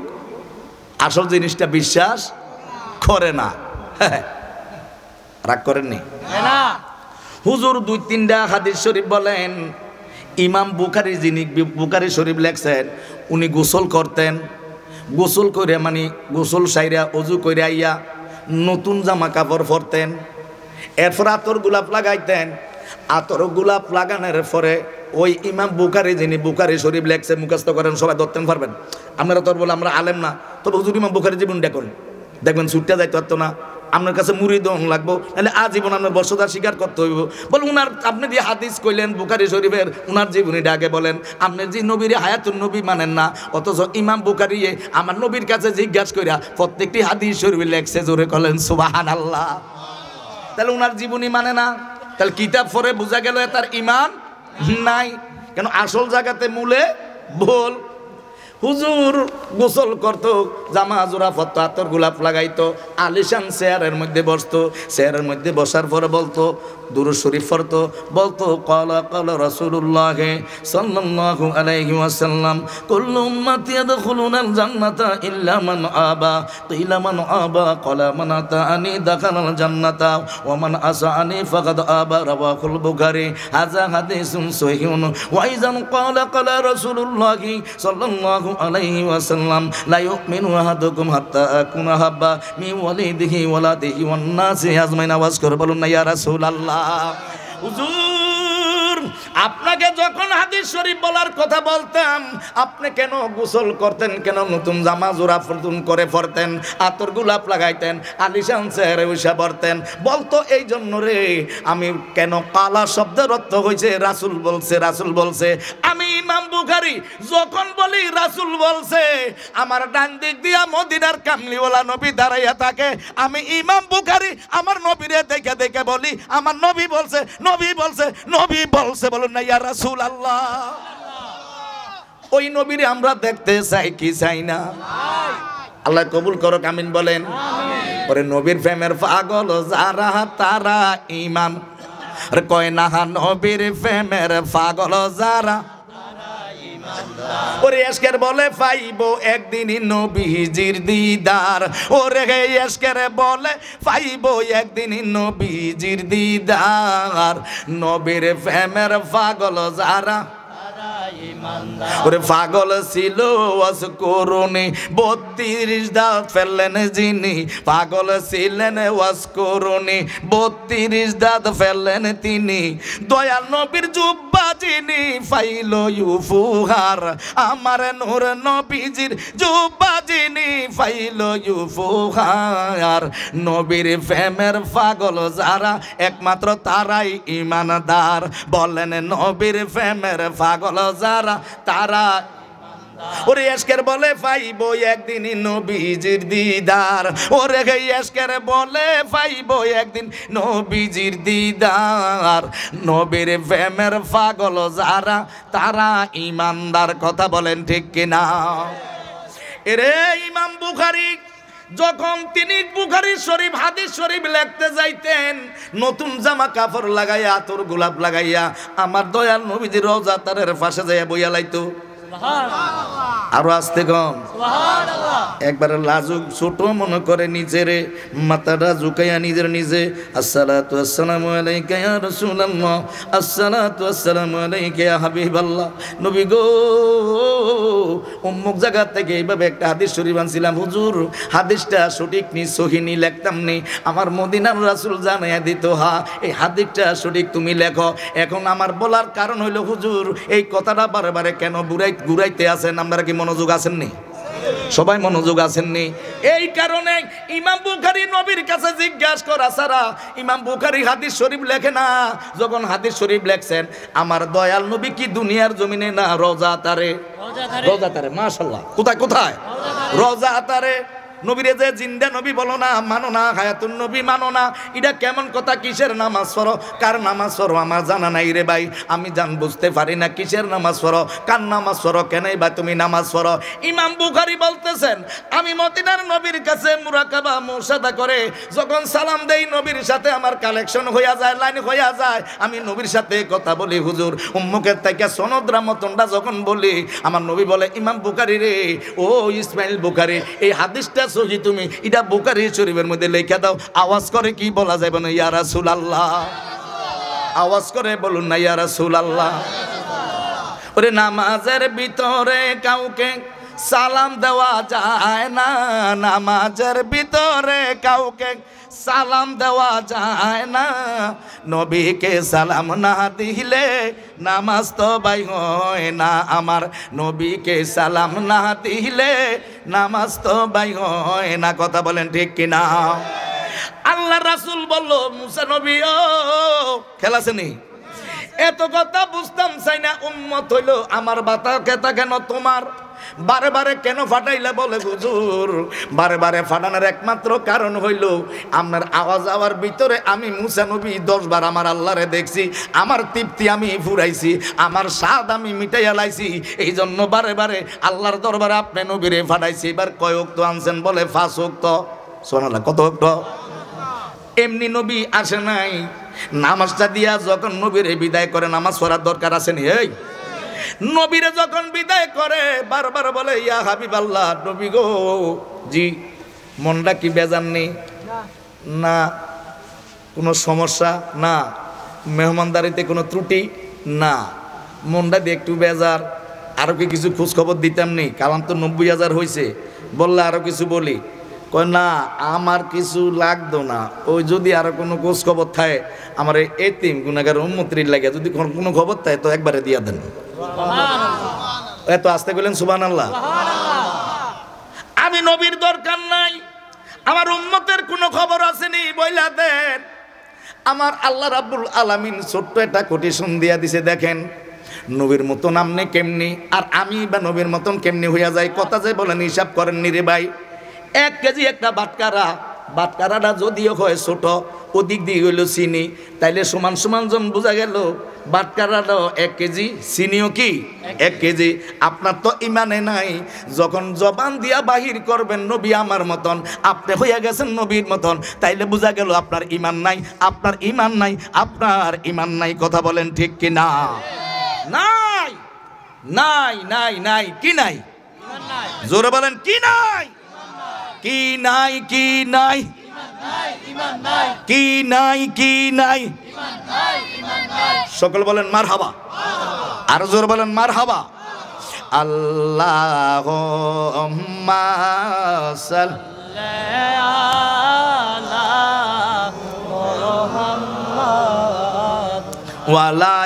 আসল জিনিসটা বিশ্বাস করে না। রাগ করেননি? হুজুর 2-3টা হাদিস শরীফ বলেন। ইমাম বুখারী, যিনি বুখারী শরীফ লেখছেন, উনি গোসল করতেন। গোসল করে মানে গোসল সাইরা অজু করে আইয়া নতুন জামা কাপড় পরতেন। এরপর আতর গোলাপ লাগাইতেন। আতর গোলাপ লাগানোর পরে ওই ইমাম বুখারী, যিনি বুখারী শরীফ লেখছে, মুখস্থ করেন, সবাই ধরতেন পারবেন। আপনারা তোর বলে আমরা আলেম না, তবে হুজুর ইমাম বুখারী জীবনটা করেন, দেখবেন ছুটতে যাইতে পারতো না। আপনার কাছে মুরিদ লাগবো, নাহলে আজীবন আপনার বর্ষদার স্বীকার করতে হইব। বল উনার আপনি যে হাদিস কইলেন বুখারী শরীফের, উনার জীবনীটা আগে বলেন। আপনি যে নবীর হায়াতুন নবী মানেন না, অথচ ইমাম বুখারী আমার নবীর কাছে জিজ্ঞাসা কইরা প্রত্যেকটি হাদিস শরীফ লেখছে। জোরে বলেন সুবহানাল্লাহ। তাহলে উনার জীবনী মানে না, তাহলে কিতাব পড়ে বোঝা গেল তার ঈমান নাই। কেন? আসল জায়গাতে মূলে ভুল। হুজুর গোসল করতো, জামা জোড়া পরতো, আতর গোলাপ লাগাইতো, আলিশান চেয়ারের মধ্যে বসতো। চেয়ারের মধ্যে বসার পরে বলতো, দুরূদ শরীফ পড়তো, বলতো ক্বালা ক্বালা রাসূলুল্লাহ সাল্লাল্লাহু আলাইহি ওয়াসাল্লাম কুল্লু উম্মতি ইয়াদখুলুনাল জান্নাতা ইল্লা মান আবা কিলা মান আবা ক্বালা মান আতাআনি দাখালাল জান্নাতা ওয়া মান আসাআনি ফাকাদ আবা। রাওয়াহুল বুখারী। হাযা হাদিসুন সহিহুন। ওয়া ইযান ক্বালা ক্বালা রাসূলুল্লাহ সাল্লাল্লাহু আলাইহি ওয়াসাল্লাম লা ইউমিনু আহাদুকুম হাত্তা আকুনা হাব্বা মি ওয়ালিদিহি ওয়ালাদিহি ওয়ান নাসি আজমাইন। আওয়াজ করে বলুন না ইয়া রাসূলুল্লাহ। হুজুর আপনাকে যখন হাদিস শরীফ বলার কথা বলতাম, আপনি কেন গোসল করতেন? কেন নতুন জামা জোড়া নতুন করে পরতেন? আতর গোলাপ লাগাইতেন, আলিশান চেহারে উষা পরতেন? বলতো এই জন্য রে। আমি কেন? কালা শব্দের অর্থ হয়েছে রাসূল বলছে, রাসূল বলছে। আমি ইমাম বুখারী যখন বলি রাসূল বলছে, আমার ডান দিক দিয়া মদিনার কামলিওয়ালা নবী দাঁড়াইয়া থাকে। আমি ইমাম বুখারী আমার নবীরে দেখে দেখে বলি বলি আমার নবী বলছে, নবী বলছে, নবী বলছে, বলুন না ইয়া রাসূলুল্লাহ। ওই নবীরে আমরা দেখতে চাই কি চাই না? আল্লাহ কবুল করুক, আমিন বলেন। ওরে নবীর প্রেমের পাগল যারা তারা ঈমান, আরে কয় না নবীর প্রেমের পাগল যারা, ওরে এশকের বলে পাইবো একদিনই নবীজির দিদার, ওরে এশকের বলে পাইবো একদিনই নবীজির দিদার। নবীর প্রেমের পাগল যারা, ওরে পাগল ছিল ওয়াজ করুনি 32 দাঁত ফেললেন যিনি, পাগল ছিলেন ওয়াজ করুনি 32 দাঁত ফেললেন তিনি। দয়াল নবীর জুব্বা যিনি পাইল উপহার, আমার নূর নবীজির জুব্বা যিনি পাইল উপহার। নবীর প্রেমের পাগল যারা একমাত্র তারাই ঈমানদার, বলেন নবীর প্রেমের পাগল যারা তারা, ওরে এশকের বলে পাইবো একদিনই নবীজির দিদার, ওরে এশকের বলে পাইবো একদিন নবীজির দিদার। নবীর প্রেমের পাগল যারা তারা ঈমানদার, কথা বলেন ঠিক কিনা? এরে ইমাম বুখারী যখন তিনি বুখারী শরীফ হাদিস শরীফ লিখতে যাইতেন, নতুন জামা কাপড় লাগাইয়া আতর গোলাপ লাগাইয়া আমার দয়াল নবীজির রওজা তারের পাশে যাইয়া বইয়া লাইতো। আরো আসতে কম একবার লাজুক ছোট মনে করে নিজেরে, মাথাটা ঝুঁকাইয়া নিজের নিজে আসসালাতু আসসালামু আলাইকা ইয়া রাসূলুল্লাহ, আসসালাতু আসসালামু আলাইকা ইয়া হাবিবাল্লাহ। নবী গো, অমুক জায়গা থেকে এইভাবে একটা হাদিস শরীফ আনছিলাম হুজুর, হাদিসটা সঠিক নি সহিহ নি লিখতাম নি, আমার মদিনার রাসূল জানাইয়া দিত, হা এই হাদিসটা সঠিক তুমি লেখো। এখন আমার বলার কারণ হইল হুজুর এই কথাটা বারে বারে কেন ঘুরাইতে আছেন? আপনারা কি মনোযোগ আছেননি? সবাই মনোযোগ আছেননি? এই কারণে ইমাম বুখারী নবীর কাছে জিজ্ঞাসা করা ছাড়া ইমাম বুখারী হাদিস শরীফ লেখে না। যখন হাদিস শরীফ লেখছেন আমার দয়াল নবী কি দুনিয়ার জমিনে না রওজা তারে? রওজা তারে, মাশাআল্লাহ। কোথায় কোথায়? রওজা তারে। নবীরে যে জিন্দা নবী বলো না, মানো না, হায়াতুন নবী মানো না, এটা কেমন কথা? কিসের নামাজ পড়ো, কার নামাজ পড়ো আমার জানা নাই রে ভাই, আমি বুঝতে পারি না কিসের নামাজ পড়ো, কার নামাজ পড়ো, কেনই বা তুমি নামাজ পড়ো? ইমাম বুখারী বলতেছেন আমি মদিনার নবীর কাছে মুরাকাবা মুশাহাদা করে যখন সালাম দেই নবীর সাথে আমার কালেকশন হইয়া যায়, লাইন হইয়া যায়, আমি নবীর সাথে কথা বলি হুজুর, উম্মুকের থেকে সনদরা মতনটা যখন বলি আমার নবী বলে ইমাম বুখারী রে, ও ইসমাইল বুখারী, এই হাদিসটা সহি তুমি এটা বুখারী শরীফের মধ্যে লেখা দাও। আওয়াজ করে কি বলা যাবে না ইয়া রাসূলুল্লাহ? আওয়াজ করে বলুন না ইয়া রাসূলুল্লাহ। ওরে নামাজের ভিতরে কাউকে সালাম দেওয়া যায় না, নামাজের ভিতরে কাউকে সালাম দেওয়া যায় না, নবীকে সালাম না দিলে নামাজ তো বাই হয় না, আমার নবীকে সালাম না দিলে নামাজ তো বাই হয় না, কথা বলেন ঠিক কিনা? আল্লাহ রাসূল বলল মুসা নবী ও খেলাছেনি, এত কথা বুঝতাম চাই না, উম্মত হইল আমার বাতা কেতা কেন তোমার বারে বারে কেন ফাটাইলা? বলে হুজুর বারে বারে ফাটানোর একমাত্র কারণ হইল আপনার আওয়াজ আওয়ার ভিতরে আমি মুসা নবী 10 বার আমার আল্লাহরে দেখছি, আমার তৃপ্তি আমি ফুরাইছি, আমার স্বাদ আমি মিটাইয়া লাইছি, এই জন্য বারে বারে আল্লাহর দরবারে আপনি নবীরে ফাটাইছি। এবার কয় ওয়াক্ত আনছেন? বলে 5 ওয়াক্ত। সুবহানাল্লাহ। কত ওয়াক্ত? এমনি নবী আসে নাই, নামাজটা দিয়া যখন নবীরে বিদায় করে নামাজ পড়ার দরকার আছে নি? এই নবীরে যখন বিদায় করে বারবার বলে ইয়া হাবিবাল্লাহ, নবী গো জি মনটা কি বেজার নেই? না। কোনো সমস্যা? না। মেহমানদারিতে কোনো ত্রুটি? না। মনটা দিয়ে একটু বেজার, আরো কি কিছু খোঁজ খবর দিতাম নি? কালাম তো 90,000 হয়েছে, বললে আরো কিছু বলি। কয় না আমার কিছু লাগতো না, ওই যদি আরো কোনো খোঁজ খবর থাকে আমার এতিম গুনাহগার উম্মতের লাগে যদি কোনো খবর থাকে তো একবারে দিয়া দেন। এত আস্তে বললেন সুবহানাল্লাহ। আমি নবীর দরকার নাই, আমার উম্মতের কোনো খবর আসেনি বইলা দেন। আমার আল্লাহ রাব্বুল আলামিন ছোট্ট একটা কোটেশন দিয়া দিছে, দেখেন নবীর মতন আমনে কেমনি আর আমি বা নবীর মতন কেমনি হইয়া যায়। কথা যে বলেন হিসাব করেন নি রে ভাই। 1 কেজি একটা বাটকারা বাটকারাটা যদিও হয় ছোট, ওদিক দিয়ে হইল চিনি, তাইলে সমান সমান জন বোঝা গেল বাটকারাটাও 1 কেজি, চিনিও কি 1 কেজি। আপনার তো ইমানে নাই, যখন জবান দিয়া বাহির করবেন নবী আমার মতন, আপনি হইয়া গেছেন নবীর মতন, তাইলে বোঝা গেল আপনার ইমান নাই, আপনার ইমান নাই, আপনার ইমান নাই। কথা বলেন ঠিক কি না? নাই নাই নাই নাই, কি নাই? জোরে বলেন কি নাই? কি নাই? কি নাই? কি নাই? কি নাই? সকল বলেন মারহাবা, আর জোর বলেন মারহাবা। আল্লাহুম্মা সাল্লি আলা মুহাম্মাদ ওয়া আলা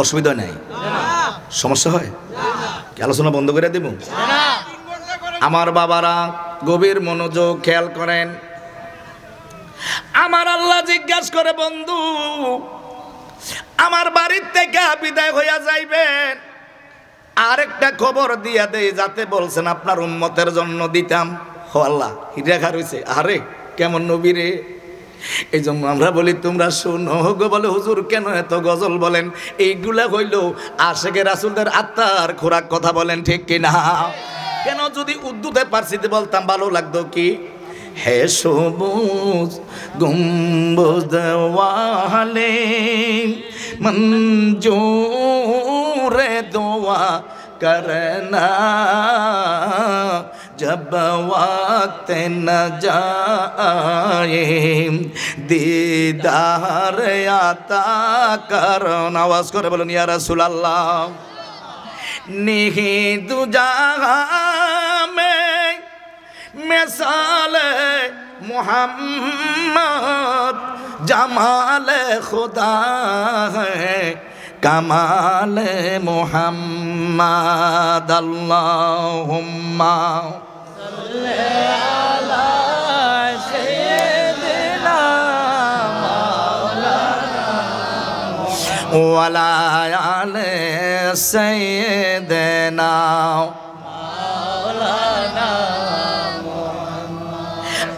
অসুবিধা নাই, সমস্যা হয় কি? আলোচনা বন্ধ করে দেব? আমার বাবারা গভীর মনোযোগ খেয়াল করেন। আমার আল্লাহ জিজ্ঞাসা করে, বন্ধু আমার বাড়ির থেকে বিদায় হইয়া যাইবেন, আরেকটা খবর দিয়া দেই, যাতে বলছেন আপনার উম্মতের জন্য দিতাম। ও আল্লাহ, রেখা রয়েছে, আরে কেমন নবী রে। এই জন্য আমরা বলি তোমরা শোনো গো। বলে হুজুর কেন এত গজল বলেন? এইগুলা হইল আশেকে রাসূলদের আত্মার খোরাক। কথা বলেন ঠিক কিনা? কেন যদি উর্দুতে পারসিতে বলতাম ভালো লাগতো কি? হে সবুজ গুম্বদ ওয়ালে মঞ্জুরে দোয়া करना जब वक्त न जाए दीदार आता करो। आवाज करे बोलুন ইয়া রাসূলুল্লাহ। नहीं दुजा में मिसाल मोहम्मद जमाल खुदा है कमाल मोहम्मद। अल्लाहुम्मा सल्ली अला सय्यिदिना मौलाना वाला आले सय्यिदिना मौलाना।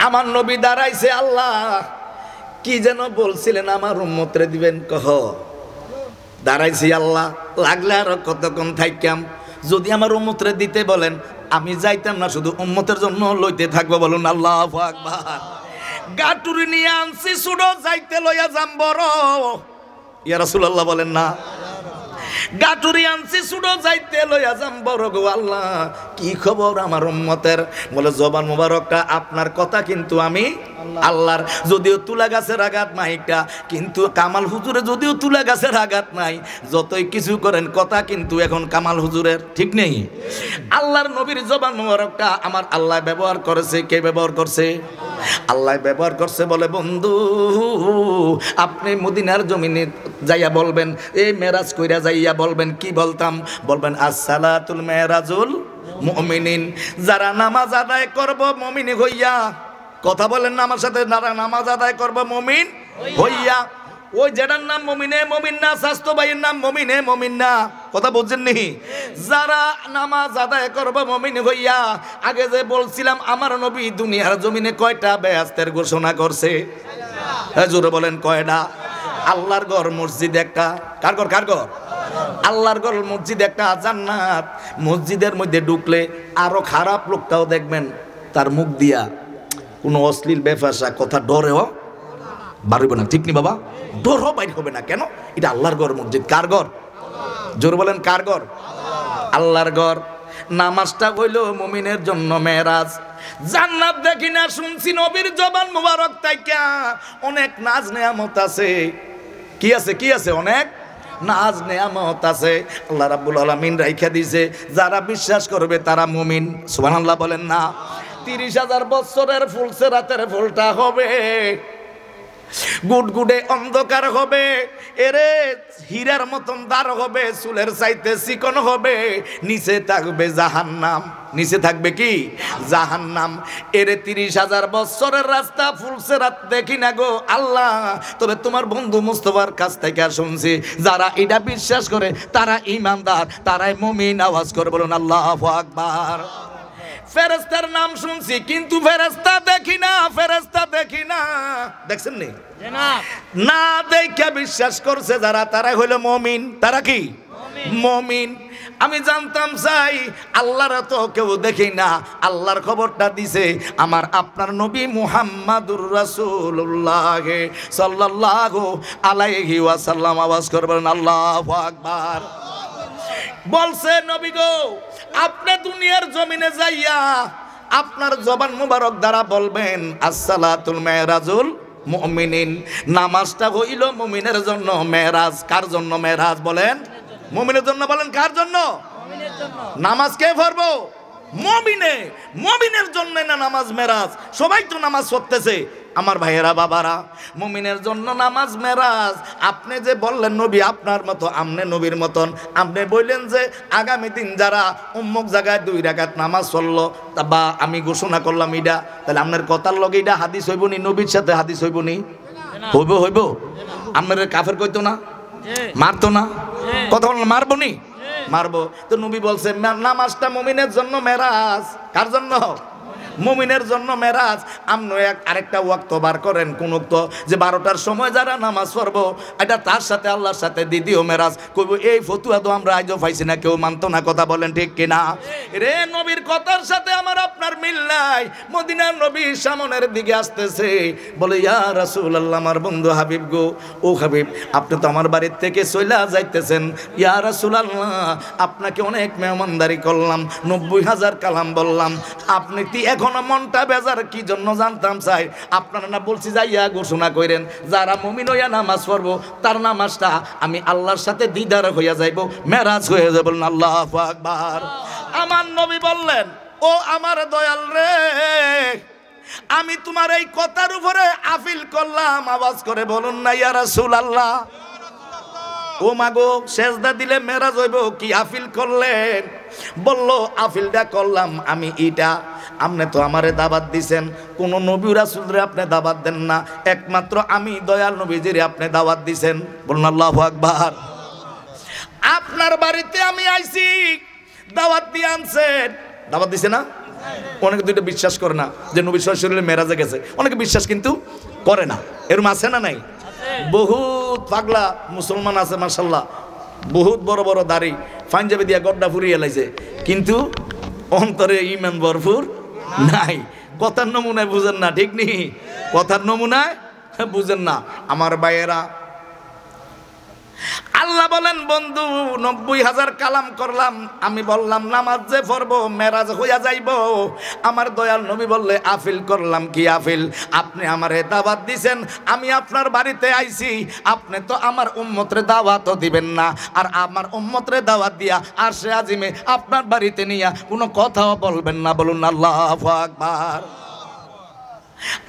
আমার নবী দাঁড়াইছে, আল্লাহ কি যেন বলছিলেন আমার উম্মতরে দিবেন? কহ দাঁড়াইছি আল্লাহ, লাগলে আরো কতক্ষণ থাইকাম। যদি আমার উম্মতরে দিতে বলেন আমি যাইতাম না, শুধু উম্মতের জন্য লইতে থাকবো। বলুন আল্লাহু আকবার। গাটুরি নিয়ে আনছি সুডো, যাইতে লইয়া যাম বড়। ইয়া রাসূলুল্লাহ বলেন না, গাটুরি আনছি সুডো, যাইতে লইয়া যাম বড় গো। আল্লাহ কি খবর আমার উম্মতের? বলে জবান মুবারকটা আপনার কথা, কিন্তু আমি আল্লাহর। যদিও তুলা গাছের আঘাত মাইকটা, কিন্তু কামাল হুজুরে যদিও তুলা গাছের আঘাত নাই, যতই কিছু করেন কথা কিন্তু এখন কামাল হুজুরের। ঠিক নেই? আল্লাহর নবীর জবান মুবারকটা আমার আল্লাহ ব্যবহার করেছে। কে ব্যবহার করছে? আল্লাহ ব্যবহার করছে। বলে বন্ধু আপনি মদিনার জমিনে যাইয়া বলবেন, এই মেরাজ কইরা যাইয়া বলবেন, কি বলতাম? বলবেন আসসালাতুল মেরাজুল মুমিনিন, যারা নামাজ আদায় করব মুমিন হইয়া। কথা বলেন না আমার সাথে, যারা নামাজ আদায় করব মুমিন হইয়া। ওই যেটার নাম মুমিনে মুমিন না, স্বাস্থ্য ভাইয়ের নাম মুমিনে মুমিন না। কথা বুঝছেন নি? যারা নামাজ আদায় করবে মুমিন হইয়া। আগে যে বলছিলাম আমার নবী দুনিয়ার জমিনে কয়টা বেহেশতের ঘোষণা করছে? জোরে বলেন কয়টা? আল্লাহর ঘর মসজিদ একটা। কার ঘর? কার ঘর? আল্লাহর ঘর মসজিদ একটা, জান্নাত। মসজিদের মধ্যে ঢুকলে আরো খারাপ লোকটাও দেখবেন তার মুখ দিয়া কোনো অশ্লীল বেফাসা কথা ডরেও বাড়বে না। ঠিক নি বাবা? ডরও বাইর হবে না। কেন? এটা আল্লাহর ঘর মসজিদ। কার ঘর? জোর বলেন কার ঘর? আল্লাহর ঘর। নামাজটা হইল মুমিনের জন্য মেরাজ। জান্নাত দেখি না, শুনছি নবীর জবান মুবারক তাইকা অনেক নাজ নেয়ামত আছে। কি আছে? কি আছে? অনেক নাজ নেয়ামত আছে। আল্লাহ রাব্বুল আলামিন রাইখা দিয়েছে, যারা বিশ্বাস করবে তারা মুমিন। সুবহানাল্লাহ বলেন না? 30,000 বছরের ফুলসে রাতের ফুলটা হবে। গুটগুটে অন্ধকার হবে, এরে হীরার মতন দার হবে, চুলের চাইতে চিকন হবে, নিচে থাকবে জাহান্নাম। নিচে থাকবে কি? জাহান্নাম। এরে 30,000 বছরের রাস্তা ফুলসেরাত দেখি না গো আল্লাহ, তবে তোমার বন্ধু মুস্তাফার কাছ থেকে শুনছি যারা এটা বিশ্বাস করে তারা ঈমানদার, তারাই মুমিন। আওয়াজ করে বলুন আল্লাহু আকবার। ফেরেশতার নাম শুনছি কিন্তু ফেরেশতা দেখি না, ফেরেশতা দেখি না। দেখছেন নি? না দেখে বিশ্বাস করছে যারা, তারা হইলো মুমিন। তারা কি? মুমিন। আমি জানতাম চাই আল্লাহর তো কেউ দেখি না, আল্লাহর খবরটা দিছে আমার আপনার নবী মুহাম্মাদুর রাসূলুল্লাহ সাল্লাল্লাহু আলাইহি ওয়াসাল্লাম। আওয়াজ করবেন আল্লাহু আকবার। বলছে নবী গো, আপনি দুনিয়ার জমিনে যাইয়া আপনার জবান মুবারক দ্বারা বলবেন আসসালাতুল মেরাজুল মুমিনিন, নামাজটা হইল মুমিনের জন্য মেরাজ। কার জন্য মেরাজ বলেন? মুমিনের জন্য। বলেন কার জন্য? নামাজ কে পড়বো? মুমিনে। মুমিনের জন্য না নামাজ মেরাজ। সবাই তো নামাজ পড়তেছে আমার ভাইয়েরা বাবারা, মুমিনের জন্য নামাজ মেরাজ। আপনি যে বললেন নবী আপনার মতো, আমনে নবীর মতন, আপনি বললেন যে আগামী দিন যারা অমুক জায়গায় 2 রাকাত নামাজ পড়লো বা আমি ঘোষণা করলাম এটা, তাহলে আপনার কথার লগে এটা হাদিস হইব নি? নবীর সাথে হাদিস হইব নি? হইব হইব। আপনার কাফের কইতো না, মারতো না, কথা বলেন মারবো নি? মারবো। তো নবী বলছে নামাজটা মুমিনের জন্য মেরাজ। কার জন্য? মুমিনের জন্য মেরাজ। আপনি আরেকটা ওয়াক্ত বার করেন, কোন ওয়াক্ত যে 12টার সময় যারা নামাজ পড়বো, এটা তার সাথে আল্লাহর সাথে দ্বিতীয় মেরাজ। কইব এই ফতুয়া তো আমরা আজও পাইছি না, কেউ মানতো না। কথা বলেন ঠিক কিনা? রে নবীর কথার সাথে আমার আপনার মিল নাই। মদিনার নবী সামনের দিকে আসতেছে, বলে ইয়া রাসূলুল্লাহ, আমার বন্ধু হাবিব গো, ও হাবিব আপনি তো আমার বাড়ির থেকে চইলা যাইতেছেন। ইয়া রাসূলুল্লাহ, আপনাকে অনেক মেহমানদারি করলাম, 90,000 কালাম বললাম, আপনি কি এখনো মনটা বেজার কি জন্য জানতাম চাই। আপনারা না বলছি যাইয়া ঘোষণা করেন যারা মুমিন হইয়া নামাজ পড়বো তার নামাজটা আমি আল্লাহর সাথে দিদার হইয়া যাইব, মেরাজ হয়ে যাবো। আল্লাহু আকবার। আমার নবী বললেন, ও আমার দয়াল রে, আমি তোমার এই কথার উপরে আফিল করলাম। আওয়াজ করে বলুন না ইয়া রাসূলুল্লাহ। ও মাগো, সেজদা দিলে মেরাজ হইব, কি আফিল করলেন? বলল আফিলটা করলাম আমি এটা, আপনি তো আমারে দাওয়াত দিছেন, কোন নবী রাসূলরে আপনি দাওয়াত দেন না, একমাত্র আমি দয়াল নবীজিরে আপনি দাওয়াত দিছেন। বলুন আল্লাহু আকবার। আপনার বাড়িতে আমি আইছি, দাওয়াত দিয়ে আনছেন, দাওয়াত দিছে না? অনেকে দুইটা বিশ্বাস করে না যে নবী সরাসরি মেরাজে গেছে, অনেকে বিশ্বাস কিন্তু করে না। এরকম আছে না নাই? বহুত পাগলা মুসলমান আছে মাশাআল্লাহ, বহুত বড় বড় দাড়ি, পাঞ্জাবি দিয়া গড্ডা ফুরিয়ে লাইছে, কিন্তু অন্তরে ঈমান ভরপুর নাই। কথার নমুনায় বুঝেন না, ঠিক নেই? কথার নমুনায় বুঝেন না আমার ভাইয়েরা। আল্লাহ বলেন বন্ধু 90,000 কালাম করলাম, আমি বললাম নামাজ যে পড়বো মেরাজ হইয়া যাইব। আমার দয়াল নবী বললে আফিল করলাম কি আফিল? আপনি আমারে দাওয়াত দিছেন, আমি আপনার বাড়িতে আইছি, আপনি তো আমার উম্মতরে দাওয়াতও দিবেন না, আর আমার উম্মতরে দাওয়াত দিয়া আরশে আজিমে আপনার বাড়িতে নিয়া কোনো কথাও বলবেন না। বলুন আল্লাহু আকবার।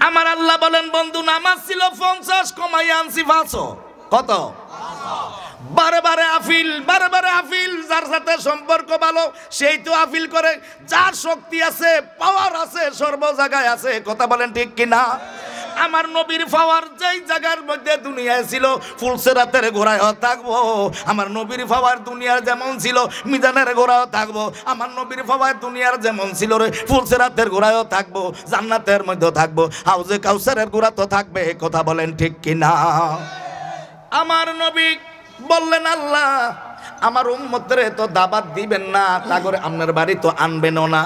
আমার আল্লাহ বলেন বন্ধু নামাজ ছিল 50, কমাই আনছি 500। কত? বারে বারে আফিল, বারে বারে আফিল। যার সাথে সম্পর্ক ভালো সেই তো আফিল করে, যার শক্তি আছে, পাওয়ার আছে, সর্ব জায়গায় আছে। কথা বলেন ঠিক কিনা? আমার নবীর পাওয়ার যেই জায়গার মধ্যে দুনিয়ায় ছিল, ফুলসেরাতের ঘোড়ায়ও থাকবো। আমার নবীর পাওয়ার দুনিয়ার যেমন ছিল মিজানের ঘোড়ায়ও থাকবো। আমার নবীর পাওয়ার দুনিয়ার যেমন ছিল রে ফুলসেরাতের ঘোড়ায়ও থাকবো, জান্নাতের মধ্যে থাকবো, হাউজে কাউসারের ঘোড়া তো থাকবে। কথা বলেন ঠিক কিনা? আমার নবী বললেন আল্লাহ আমার উম্মতরে তো দাওয়াত দিবেন না, তা করে আপনার বাড়ি তো আনবেনও না।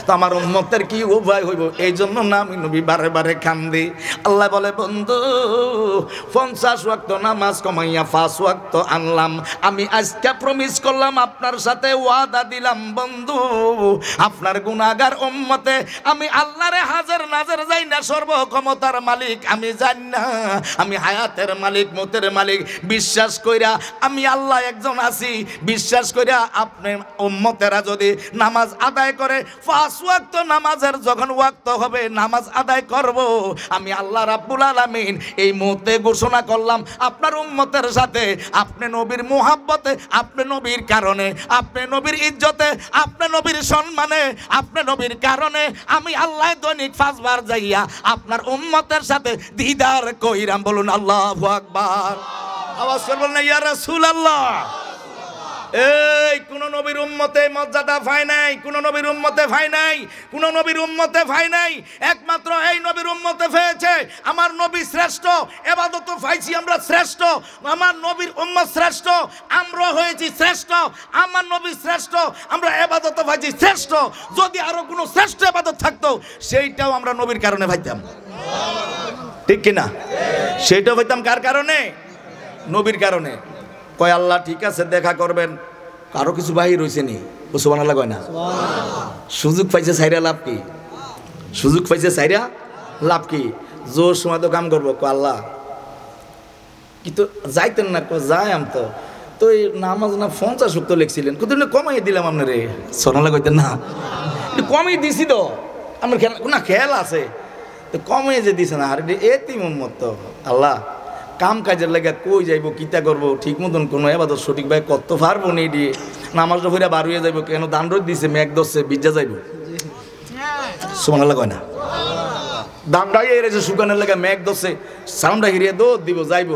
তো আমার উম্মতের কি উপায় হইব? এই জন্য না আমি নবী বারে বারে কান্দি। আল্লাহ বলে বন্ধু 50 ওয়াক্ত নামাজ কমাইয়া 5 ওয়াক্ত আনলাম। আমি আজকে প্রমিস করলাম, আপনার সাথে ওয়াদা দিলাম বন্ধু, আপনার গুনাহগার উম্মতে আমি আল্লাহরে হাজার নাজার যাই না, সর্বক্ষমতার মালিক আমি জানি না, আমি হায়াতের মালিক, মতের মালিক, বিশ্বাস কইরা আমি আল্লাহ একজন আছি, বিশ্বাস কইরা আপনি উম্মতেরা যদি নামাজ আদায় করে 5 5 ওয়াক্ত নামাজের যখন ওয়াক্ত হবে নামাজ আদায় করব, আমি আল্লাহ রাব্বুল আলামিন এই মুহূর্তে ঘোষণা করলাম আপনার উম্মতের সাথে, আপনি নবীর মুহাব্বতে, আপনি নবীর কারণে, আপনি নবীর ইজ্জতে, আপনি নবীর সম্মানে, আপনি নবীর কারণে আমি আল্লাহ দৈনিক 5 বার যাইয়া আপনার উম্মতের সাথে দিদার কইরাম। বলুন আল্লাহু আকবার। আওয়াজ করে বলুন ইয়া রাসূলুল্লাহ। এই কোন নবীর উম্মতে মর্যাদা পায় নাই, কোন নবীর উম্মতে পায় নাই, কোন নবীর উম্মতে পায় নাই, একমাত্র এই নবীর উম্মতে পেয়েছে। আমার নবী শ্রেষ্ঠ, ইবাদত পাইছি আমরা শ্রেষ্ঠ, আমার নবীর উম্মত শ্রেষ্ঠ, আমরা হয়েছি শ্রেষ্ঠ, আমার নবী শ্রেষ্ঠ, আমরা ইবাদত পাইছি শ্রেষ্ঠ। যদি আরো কোনো শ্রেষ্ঠ ইবাদত থাকতো সেইটাও আমরা নবীর কারণে পাইতাম, ঠিক কিনা? সেইটাও পাইতাম কার কারণে? নবীর কারণে। কয় আল্লাহ ঠিক আছে দেখা করবেন, কারো কিছু বাহির হয়েছে নি? ও সুবহানাল্লাহ কয় না? সুযোগ পাইছে সাইরা লাভ কি? সুযোগ পাইছে সাইরা লাভ কি? জোর সময় তো কাম করবো। কয় আল্লাহ কিন্তু যাইতেন না? যাই আম তো এই নামাজ না 50 ওয়াক্ত লিখছিলেন, কত কমাই দিলাম আপনার রে। সুবহানাল্লাহ কইতেন না? কমই দিছি তো, আমার খেয়াল না, খেয়াল আছে তো কমে যে দিছে না। আর এতিম উম্মত তো আল্লাহ কাম কাজের লাগে কই যাইব, কিতা করবো, ঠিক মতন কোনো এবাদত সঠিক ভাই কত পারবো নেই দিয়ে নামাজটা ফিরে বার হয়ে যাইব। কেন দান রোদ দিছে, মেঘ ধরছে, বিজ্জা যাইব। সুবহানাল্লাহ কয় না? দামটা এসে শুকানোর লাগে মেঘ ধরছে, সাউন্ডটা হিরিয়ে দৌড় দিব যাইব।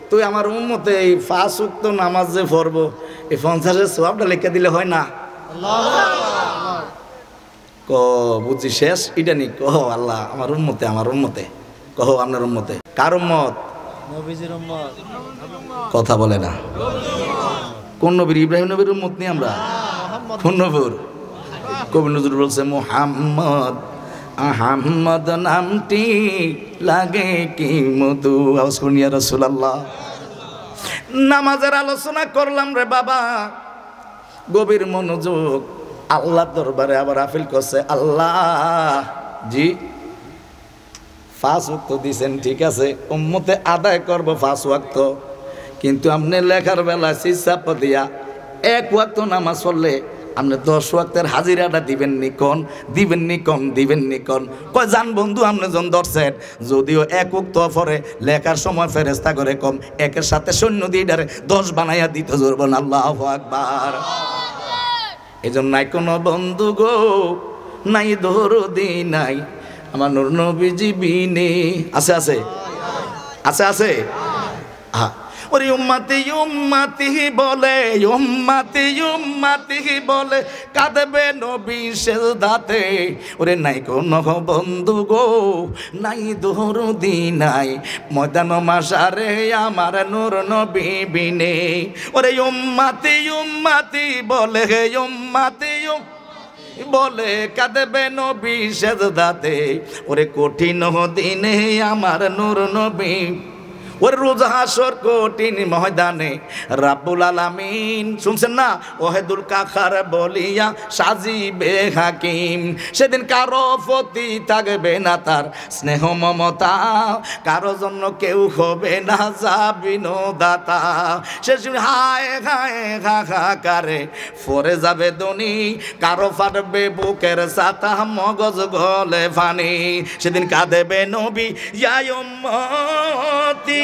তো আমার উম্মতে এই 5 ওয়াক্ত নামাজ যে পড়বো, এই 50-এর সওয়াবটা লেখা দিলে হয় না? ক বুঝছি শেষ এটা নি। কহ আল্লাহ আমার উম্মতে, আমার উম্মতে। কহ আপনার উম্মতে। কার উম্মত? নবীজির উম্মত। কথা বলে না। কোন নবীর? ইব্রাহিম নবীর উম্মত নি আমরা? কোন নবীর? কবি নজরুল বলছে মুহাম্মদ আহাম্মদ নামটি লাগে কি মধু। আওয়াজ করুন ইয়া রাসূলুল্লাহ। নামাজের আলোচনা করলাম রে বাবা, গভীর মনোযোগ। আল্লাহর দরবারে আবার আপিল করছে, আল্লাহ জি 5 ওয়াক্ত দিছেন ঠিক আছে, উম্মতে আদায় করব 5 ওয়াক্ত, কিন্তু আপনি লেখার বেলা সিসাপ দিয়া 1 ওয়াক্ত নামাজ পড়লে আপনি 10 ওয়াক্তের হাজিরাটা দিবেন নি কোন? দিবেন নি কোন? দিবেন নি কোন? কয় জান বন্ধু আপনি জন ধরছেন, যদিও 1 ওয়াক্ত পরে লেখার সময় ফেরেশতা করে কম, একের সাথে সৈন্য দিয়ে ডারে 10 বানাইয়া দিতে জোরবেন। আল্লাহু আকবার। এজন্য নাই কোনো বন্ধু গো, নাই দরদি নাই আমার নূর নবীজি বিনে। আছে আছে আছে আছে। হ্যাঁ ওরে উম্মতি উম্মতি বলে, উম্মতি উম্মতি বলে কাঁদবে নবী সেজদাতে। ওরে নাই কোনো বন্ধু গো, নাই দরদি নাই ময়দান মাশারে আমার নূর নবী বিনে। ওরে উম্মতি উম্মতি বলে, উম্মতি বলে কাঁদবে নবী সেজদাতে। ওরে কঠিন দিনে আমার নূর নবী, ওর রোজ হাসর কঠিন ময়দানে রাব্বুল আলামিন শুনছেন না, ওহেদুল কাখার বলিয়া সাজিবে হাকিম। সেদিন কারো প্রতি থাকবে না তার স্নেহ মমতা, কারো জন্য কেউ হবে না জাবিনদাতা। সেদিন হায় হায় হাহাকারে পরে যাবে দনি, কারো ফাটবে বুকের ছাতা মগজ গলে ফানি। সেদিন কাঁদেবে নবী ইয়া উম্মতি,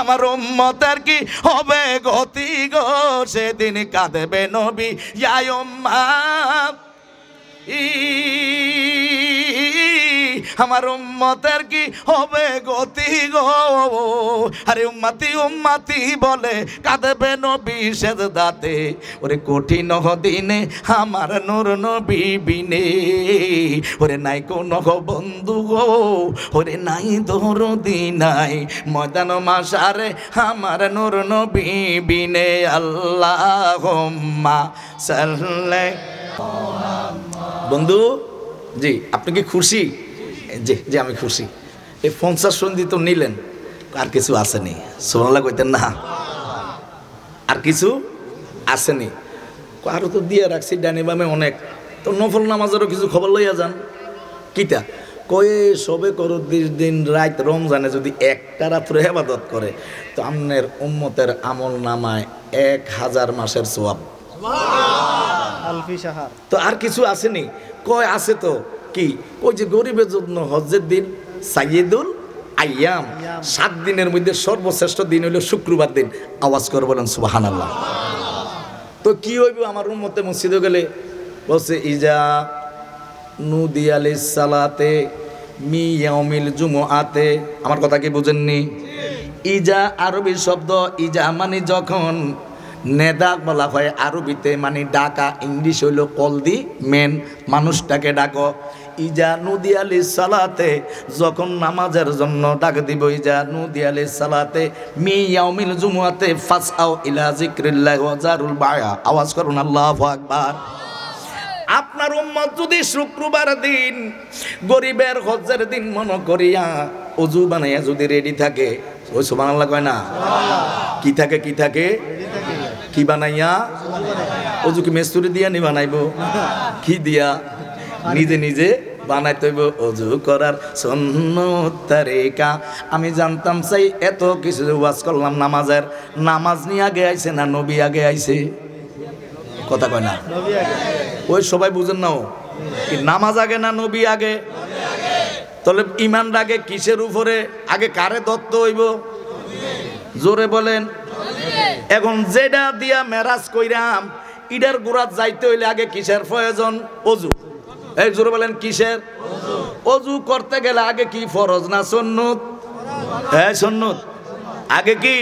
আমার উম্মতের কি হবে গতি গো। সেদিন কাঁদবে নবী ইয়া উম্মতি, আমার উম্মতের কি হবে গতি গো। আরে উম্মতি উম্মতি বলে কাঁদবে নবী সেজদাতে। ওরে কঠিন দিনে আমার নূর নবী বিনে। ওরে নাই কোনো বন্ধু গো, ওরে নাই দরদি নাই ময়দান মাশারে আমার নূর নবী বিনে। আল্লাহুম্মা সাল্লি। বন্ধু জি আপনি কি খুশি? জি জি আমি খুশি। এই 50 সন্ধি তো নিলেন, আর কিছু আসেনি? সুবহানাল্লাহ কইতেন না? আর কিছু আসেনি? আরো তো দিয়ে রাখছি ডানে বামে অনেক। তো নফল নামাজেরও কিছু খবর লইয়া যান। কিতা কয়ে সবে করো দিন রাত রমজানে যদি একটা রাত্রে ইবাদত করে তো আমনের উম্মতের আমল নামায় 1000 মাসের সওয়াব। তো আর কিছু আসেনি? কয় আছে তো কি, ওই যে গরিবের জন্য হজ্জের দিন সাইয়্যিদুল আইয়াম, 7 দিনের মধ্যে সর্বশ্রেষ্ঠ দিন হইল শুক্রবার দিন। আওয়াজ করে বলেন সুবহানাল্লাহ। তো কি হইব আমার উম্মতে মসজিদে গেলে? বলছে ইজা নুদিয়া লিস-সালাতে মি ইয়াউমিল জুমআতে। আমার কথা কি বুঝেননি? ইজা আরবি শব্দ, ইজা মানে যখন, নেদা বলা হয় আরবিতে মানে ডাকা, ইংলিশ হইল কল দি মেন, মানুষটাকে ডাকো। ইজা নুদিয়া লিস-সালাতে, যখন নামাজের জন্য ডাক দিব, ইজা নুদিয়া লিস-সালাতে মি ইয়াউমিল জুমআতে ফাসআউ ইলা যিকরিল্লাহি ওয়া যারুল বায়া। আওয়াজ করুন আল্লাহু আকবার। আপনার উম্মত যদি শুক্রবার দিন গরিবের হজ্জের দিন মনে করিয়া ওযু বানাইয়া যদি রেডি থাকে, ওই সুবহানাল্লাহ কয় না? কি থাকে? কি থাকে? কি বানাইয়া? ওযু কি মেস্তুরি দিয়া নি বানাইবো? কি দিয়া? নিজে নিজে বানাইতে হইব। ওযু করার সুন্নত তরিকা। আমি জানতাম চাই এত কিছু ওয়াজ করলাম নামাজের, নামাজ নিয়ে আগে আইছে না নবী আগে আইছে? কথা কয় না? ওই সবাই বুঝেন না কি নামাজ আগে না নবী আগে? তাহলে ইমান আগে কিসের উপরে? আগে কারে দত্ত হইব? জোরে বলেন। এখন যেটা দিয়া মেরাজ কইরাম ইডার গোড়াত যাইতে হইলে আগে কিসের প্রয়োজন? ওযু। এই জোরে বলেন কিসের? ওযু করতে গেলে আগে কি ফরজ না সুন্নত? হ্যাঁ সুন্নত। আগে কি?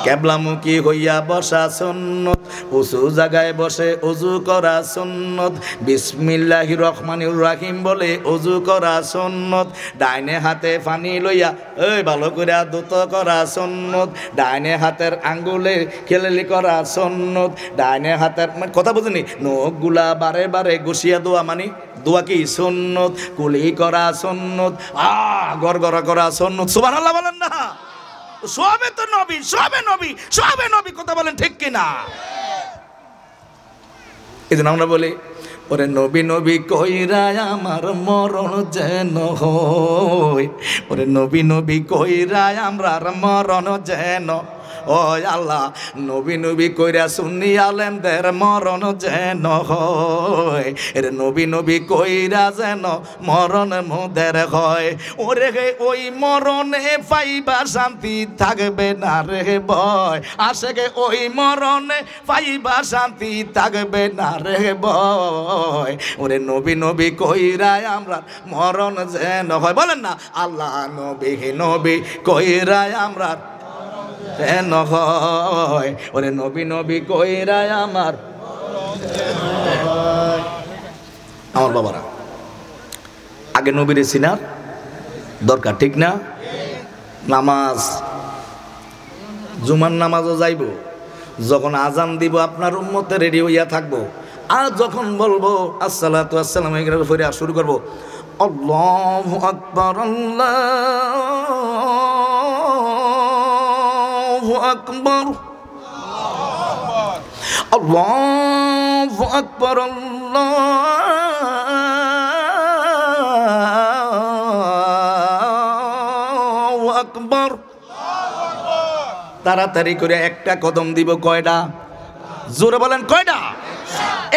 কেবলামুখী হইয়া বসা সুন্নত, উঁচু জায়গায় বসে ওযু করা সুন্নত, বিসমিল্লাহির রহমানির রহিম বলে ওযু করা সুন্নত, ডাইনে হাতে পানি লইয়া এই ভালো করে দুত করা সুন্নত, ডাইনে হাতের আঙ্গুলে খেলেলি করা সুন্নত, ডাইনে হাতের কথা বুঝিনি, নখগুলা বারে বারে ঘষিয়া দোয়া মানে দোয়া কি সুন্নত, কুলি করা সুন্নত, গড়গড়া করা সুন্নত। সুবহানাল্লাহ বলেন না? সবে তো নবী, সবে নবী, সবে নবী। কথা বলেন ঠিক কিনা? এই জন্য আমরা বলি ওরে নবী নবী কইরা আমার মরণ যেন হয়, ওরে নবী নবী কইরা আমরার মরণ যেন। ও আল্লাহ, নবী নবী কইরা সুন্নি আলেমদের মরণ যেন হয়, এরে নবী নবী কইরা যেন মরণ মোদের হয়। ওরে ওই মরণে পাইবা শান্তি থাকবে না রে ভয়, আশেকে ওই মরণে পাইবা শান্তি থাকবে না রে ভয়, ওরে নবী নবী কইরা আমরা মরণ যেন হয়। বলেন না আল্লাহ নবী নবী কইরা আমরা যেন হয়, ওরে নবী নবী কইরা আমার। আমার বাবারা, আগে নবীরে চিনার দরকার, ঠিক না? নামাজ, জুমার নামাজও যাইব, যখন আজান দিব আপনার উম্মতে রেডি হইয়া থাকবো, আর যখন বলবো আসসালাতু আসসালামু আলাইকুম ফিরে শুরু করবো আল্লাহু আকবার, আল্লাহু আকবার, আল্লাহু আকবার, আল্লাহু আকবার। তাড়াতাড়ি করে একটা কদম দিব। কয়টা? জোরে বলেন কয়টা?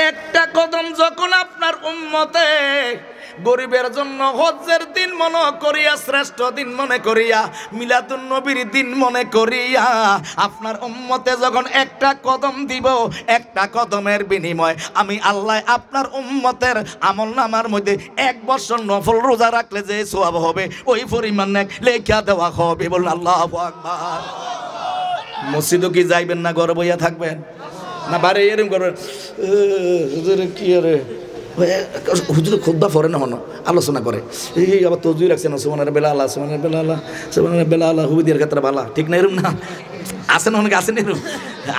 একটা কদম। যখন আপনার উম্মতে গরিবের জন্য হজ্জের দিন মনে করিয়া, শ্রেষ্ঠ দিন মনে করিয়া, মিলাদুন নবীর দিন মনে করিয়া আপনার উম্মতে যখন একটা কদম দিব, একটা কদমের বিনিময় আমি আল্লাহ আপনার উম্মতের আমলনামার মধ্যে 1 বছর নফল রোজা রাখলে যে সওয়াব হবে ওই পরিমাণ লেখা দেওয়া হবে। বলুন আল্লাহু আকবার। মসজিদও কি যাইবেন না, ঘরে বইয়া থাকবেন না? বারে এরকম করবেন কি আরে হুজুর খুতবা পড়ে না, হন আলোচনা করে, এই আবার তজুই রাখছে না, সুবহানাল্লাহ বেলা আল্লাহ, সুবহানাল্লাহ বেলা আল্লাহ, সুবহানাল্লাহ বেলা আল্লাহ, হুবিদিয়ার ক্ষেত্রে ভালা, ঠিক না? এরকম না? আসেন অনেকে আসেন এরকম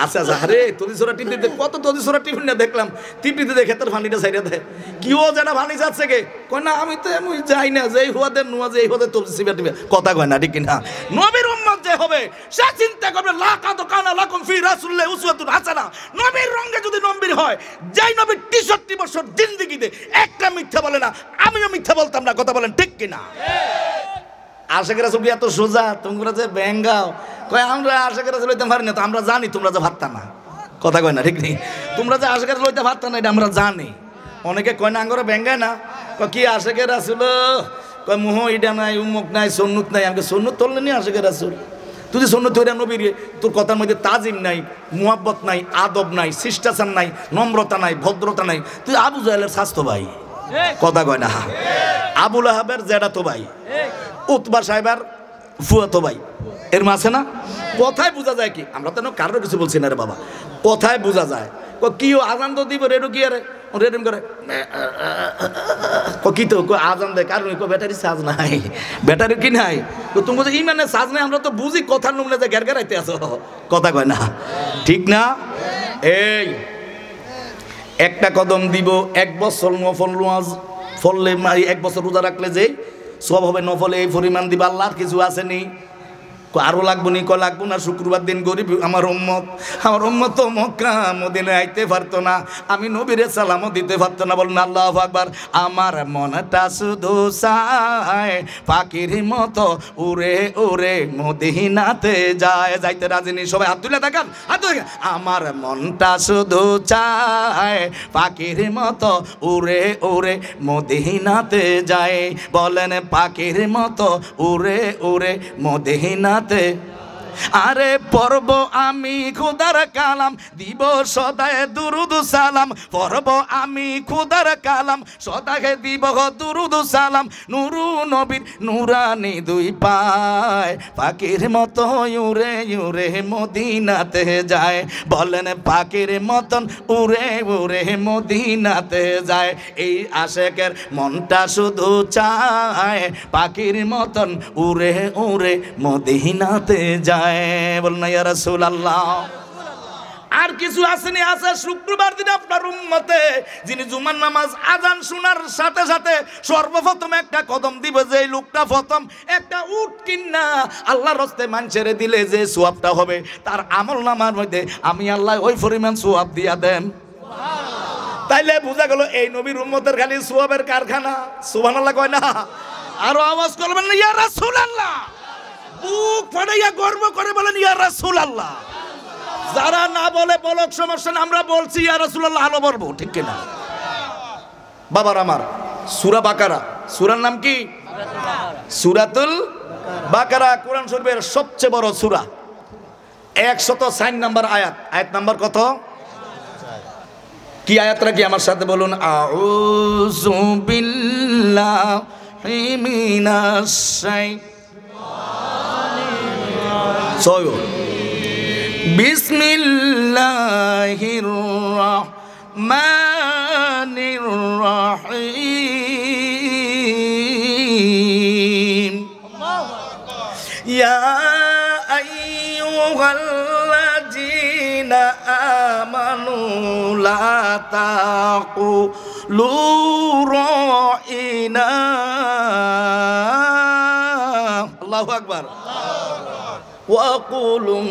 আচ্ছা আচ্ছা আরে তদিসরা টিভিতে কত তদিসরা টিভি না দেখলাম টিভিতে দেখে তার ভানিটা সাইডে দেয় কিও যেটা ভানি যাচ্ছে কে কয় না আমি তো এমন যাই না যেই হুয়াদের নুয়া যেই হুয়াদের তদিসরা টিভি কথা কয় না ঠিক না নবীর উম্মত যে হবে সে চিন্তা করবে লাকাদ কানা লাকুম ফি রাসূলিল্লাহি উসওয়াতুন হাসানাহ নবীর রঙে যদি নবীর হয় যেই নবী 63 বছর জিন্দেগিতে একটা মিথ্যা বলে না আমিও মিথ্যা বলতাম না কথা বলেন ঠিক কিনা আশেকের রাসূল এত সোজা তোমরা যে বেঙ্গাও কয় আমরা আশেকের রাসূল লইতে পারি না তো আমরা জানি তোমরা যে ভাততা না কথা কয় না ঠিক নেই তোমরা যে আশেকের রাসূল লইতে পারতা না এটা আমরা জানি অনেকে কয় না আঙ্গরে বেঙ্গায় না কয় কি আশেকের রাসূল কয় মুহ ইডা নাই উম্মুক নাই সুন্নত নাই আমাকে সুন্নত তোললে নি আশেকের রাসূল তুই যে সুন্নত হইরা নবীর তোর কথার মধ্যে তাজিম নাই মুহাব্বত নাই আদব নাই শিষ্টাচার নাই নম্রতা নাই ভদ্রতা নাই তুই আবু জাহেলের স্বাস্থ্য ভাই কথা কয় না আবু লাহাবের জেডা তো ভাই উতবা সাহেবের ফুয়াতো ভাই এর মাঝে না কথায় বোঝা যায় কি আমরা তো কারোর কিছু বলছি না রে বাবা কথায় বোঝা যায় কি আজান তো দিব রেডু কি আরে রেডুম করে কি তো আজান দেয় কারণ ব্যাটারি চার্জ নাই ব্যাটারি কি নাই তো তুমি বলছো ইমানে চার্জ নাই আমরা তো বুঝি কথার নুমনে যে ঘের ঘেরাইতে আছো কথা কয় না ঠিক না এই একটা কদম দিব 1 বছর নফল ওয়াজ ফললে 1 বছর রোজা রাখলে যে সব হবে নফলে এই পরিমাণ দিবা আল্লাহর কিছু আসেনি আরো লাগবো নি ক লাগবো না শুক্রবার দিন গরিব আমার উম্মত তো মক্কা মদিনায় আইতে পারতো না আমি নবীরে সালামও দিতে পারতো না বলুন আল্লাহু আকবার আমার মনটা শুধু চায় পাখির মতো উড়ে উড়ে মদিনাতে যায় যাইতে রাজিনী সবাই হাত তুলে দেখান হাত তুলে আমার মনটা শুধু চায় পাখির মতো উড়ে উড়ে মদিনাতে যায় বলেন পাখির মতো উড়ে উড়ে মদিনা আরে পড়ব আমি খুদার কালাম দিব সদায় দুরুদ সালাম পড়ব আমি খুদার কালাম সদায় দিব দুরুদ সালাম নুরু নবীর নুরানি দুই পায় পাখির মতো উড়ে উড়ে মদিনাতে যায় বলেন পাখির মতন উড়ে উড়ে মদিনাতে যায় এই আশেকের মনটা শুধু চায় পাখির মতন উড়ে উড়ে মদিনাতে যায় বলনা ইয়া রাসূলুল্লাহ আর কিছু আসেনি আছে শুক্রবার দিন আপনার উম্মতে যিনি জুমার নামাজ আজান শোনার সাথে সাথে সর্বপ্রথম একটা কদম দিবে যে লোকটা প্রথম একটা উট কিন্না আল্লাহর রাস্তায় মানুষেরে দিলে যে সওয়াবটা হবে তার আমল নামার মধ্যে আমি আল্লাহ ওই পরিমাণ সওয়াব দিয়া দেন সুবহানাল্লাহ তাইলে বোঝা গেল এই নবীর উম্মতের খালি সওয়াবের কারখানা সুবহানাল্লাহ কয় না আরো আওয়াজ করবেন না ইয়া রাসূলুল্লাহ বুক ফাটাইয়া গর্ব করে বলেন ইয়া রাসূলুল্লাহ যারা না বলে বলক সমস্যা না আমরা বলছি ইয়া রাসূলুল্লাহ আলো বলবো ঠিক কিনা বাবার আমার সূরা বাকারা সূরার নাম কি সূরাতুল বাকারা কোরআন শরীফের সবচেয়ে বড় সূরা 104 নম্বর আয়াত নাম্বার কত কি আয়াতটা কি আমার সাথে বলুন আউযু বিল্লাহি মিনাশ বিসমিল্লাহির রহমানির রহিম ইয়া আইয়ুহাল্লাযীনা আমানু লা তাকুলু রাইনা আল্লাহু আকবার ওয়াকুলুম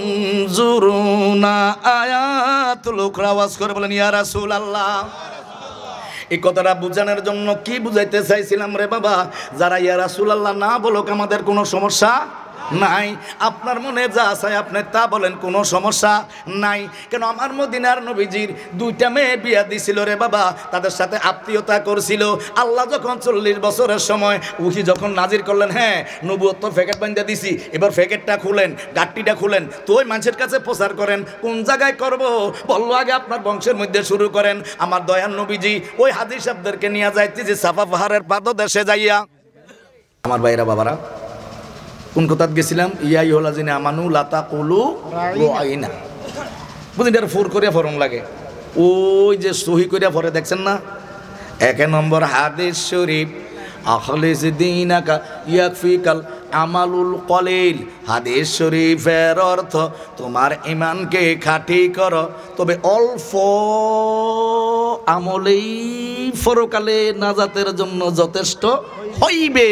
জুরুনা আয়াতুল উখরা ওয়াজ করে বলেন ইয়া রাসূলুল্লাহ এই কথাটা বোঝানোর জন্য কি বুঝাইতে চাইছিলাম রে বাবা যারা ইয়া রাসূলুল্লাহ না বলুক আমাদের কোনো সমস্যা নাই আপনার মনে যা চায় আপনি তা বলেন কোনো সমস্যা নাই কেন আমার মদিনার নবীজির 2টা মেয়ে বিয়া দিছিল রে বাবা তাদের সাথে আত্মীয়তা করছিল আল্লাহ যখন 40 বছরের সময় উহি যখন নাজির করলেন হ্যাঁ নবুয়ত তো প্যাকেট বাঁধা দিছি এবার প্যাকেটটা খুলেন গাট্টিটা খুলেন তো ওই মানুষের কাছে প্রচার করেন কোন জায়গায় করব বললো আগে আপনার বংশের মধ্যে শুরু করেন আমার দয়ার নবীজি ওই হাদিস শব্দকে নিয়ে যাইতে যে সাফা পাহাড়ের পাদদেশে যাইয়া আমার ভাইরা বাবারা কোন কথাত গেছিলাম ইয়া ইহলাযিনা আমানু লা তাকুলু রাইনা বুঝিন এর ফোর করিয়া ফরম লাগে ওই যে সহি করিয়া পরে দেখছেন না 1 নম্বর হাদিস শরীফ আখলিস দীনাকা ইয়াকফিকাল আমালুল কলিল, হাদিস শরীফের অর্থ তোমার ঈমানকে খাঁটি করো, তবে অল্প আমলেই পরকালে নাজাতের জন্য যথেষ্ট হইবে।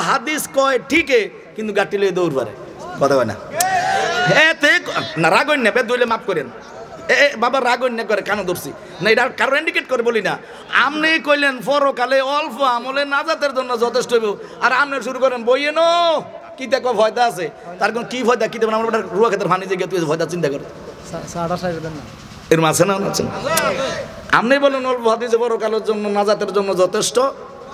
হাদিস কয় ঠিকই, কিন্তু গাটি লয়ে দৌড় পারে, কথা কয় না। এতে না রাগন নেবে দইলে মাফ করেন, বাবা রাগন না করে কেন ধরছি না, এটা কারো ইন্ডিকেট করে বলি না। আপনি কইলেন পরকালে অল্প আমলে নাজাতের জন্য যথেষ্ট হইব, আর আপনি শুরু করেন বইয়ে নো কি দেখো ভয়দা আছে, তার কোন কি ভয়দা কি দেবেন, আমরা রুয়া ক্ষেত্রে ভানি যে তুই ভয়দা চিন্তা কর এর মাঝে না আছে। আপনি বলেন অল্প হাদিসে পরকালের জন্য নাজাতের জন্য যথেষ্ট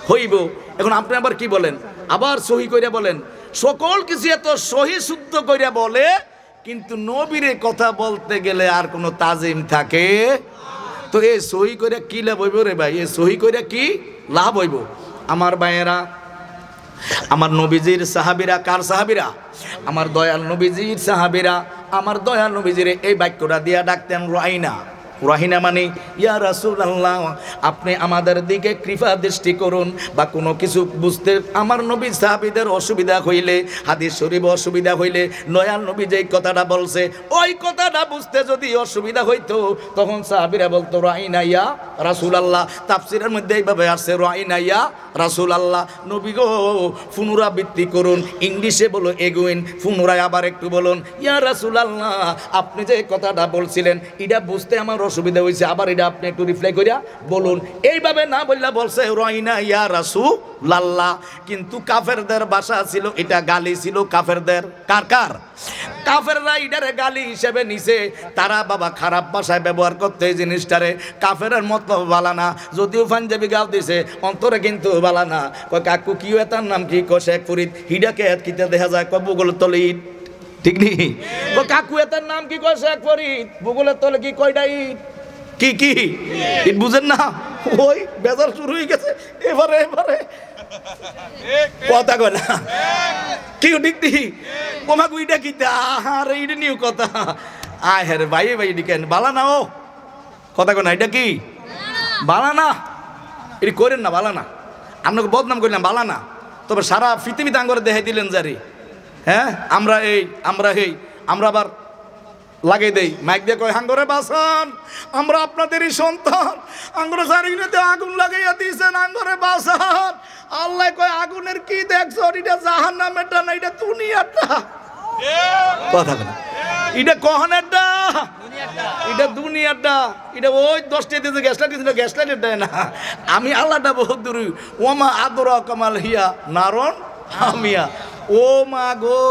হইব, এখন আপনি আবার কি বলেন, আবার সহি কইরা বলেন, সকল কিছু এত সহি শুদ্ধ কইরা বলে, কিন্তু নবীরে কথা বলতে গেলে আর কোনো তাজিম থাকে, তো এই সহি কইরা কি লাভ হইব রে ভাই, এই সহি কইরা কি লাভ হইব? আমার ভাইয়েরা, আমার নবীজির সাহাবীরা, কার সাহাবীরা? আমার দয়াল নবীজির সাহাবীরা আমার দয়াল নবীজিরে এই বাক্যটা দিয়া ডাকতেন রাইনা। রাহিনা মানে ইয়া রাসূলুল্লাহ, আপনি আমাদের দিকে কৃপা দৃষ্টি করুন, বা কোনো কিছু বুঝতে আমার নবী সাহাবীদের অসুবিধা হইলে, হাদিস শরীফ অসুবিধা হইলে, দয়াল নবী যেই কথাটা বলছে ওই কথাটা বুঝতে যদি অসুবিধা হইতো, তখন সাহাবীরা বলতো রাইনা ইয়া রাসূলুল্লাহ। তাফসীরের মধ্যে এইভাবে আসছে রাইনা ইয়া রাসূলুল্লাহ, নবী গো পুনরাবৃত্তি করুন, ইংলিশে বলো এগুইন, পুনরায় আবার একটু বলুন ইয়া রাসূলুল্লাহ, আপনি যে কথাটা বলছিলেন এটা বুঝতে আমার অসুবিধা হয়েছে, আবার এটা আপনি একটু রিপ্লাই করিয়া বলুন। এইভাবে না বললা বলছে রাইনা ইয়া রাসূলুল্লাহ, কিন্তু কাফেরদের ভাষা ছিল এটা, গালি ছিল কাফেরদের। কার কার? কাফেররা এটারে গালি হিসেবে নিছে, তারা বাবা খারাপ ভাষায় ব্যবহার করতে এই জিনিসটারে, কাফেরের মতো বালা না, যদিও পাঞ্জাবি গাও দিছে অন্তরে কিন্তু বালা না। কয় কাকু কি এটার নাম কি? কয় শেখ ফরিদ। হিডাকে কিতে দেখা যায় কয় ভূগোলের তলে ইট, ঠিক নি? কাকু এটার নাম কি? কয় শেখ ফরিদ। ভূগোলের তলে কি? কয়টা ইট। কি কি ইট বুঝেন না? ওই বেজার শুরু হয়ে গেছে এবারে এবারে কথা কয় না কি ঠিক নি? ওমা গুইটা কিতা আর এইটা নিউ কথা আয় হ্যাঁ রে ভাই ভাই কেন বালা না, ও কথা কয় না, এটা কি বালা না? এটি করেন না, বালা না, আপনাকে বদনাম করলাম, বালা না। তবে সারা পৃথিবীতে আঙ্গরে দেখাই দিলেন যারি, হ্যাঁ আমরা এই আমরা আবার লাগাই দেই মাইক দিয়ে, কয় হাঙ্গরে বাসান, আমরা আপনাদেরই সন্তান, আঙ্গরে চারিদিকে আগুন লাগাইয়া দিয়েছেন, আঙ্গরে বাসান। আল্লাহ কয় আগুনের কি দেখছো? এটা জাহান্নামেরটা না, এটা দুনিয়াটা। কথা বলে এটা কহনেরটা, এটা দুনিয়াটা, এটা ওই 10টা দিয়েছে গ্যাস লাইট দিয়েছিল, গ্যাস লাইটের দেয় না। আমি আল্লাহটা বহুত দূর, ওমা আদরা কামাল হিয়া নারন হামিয়া। ও মা গো,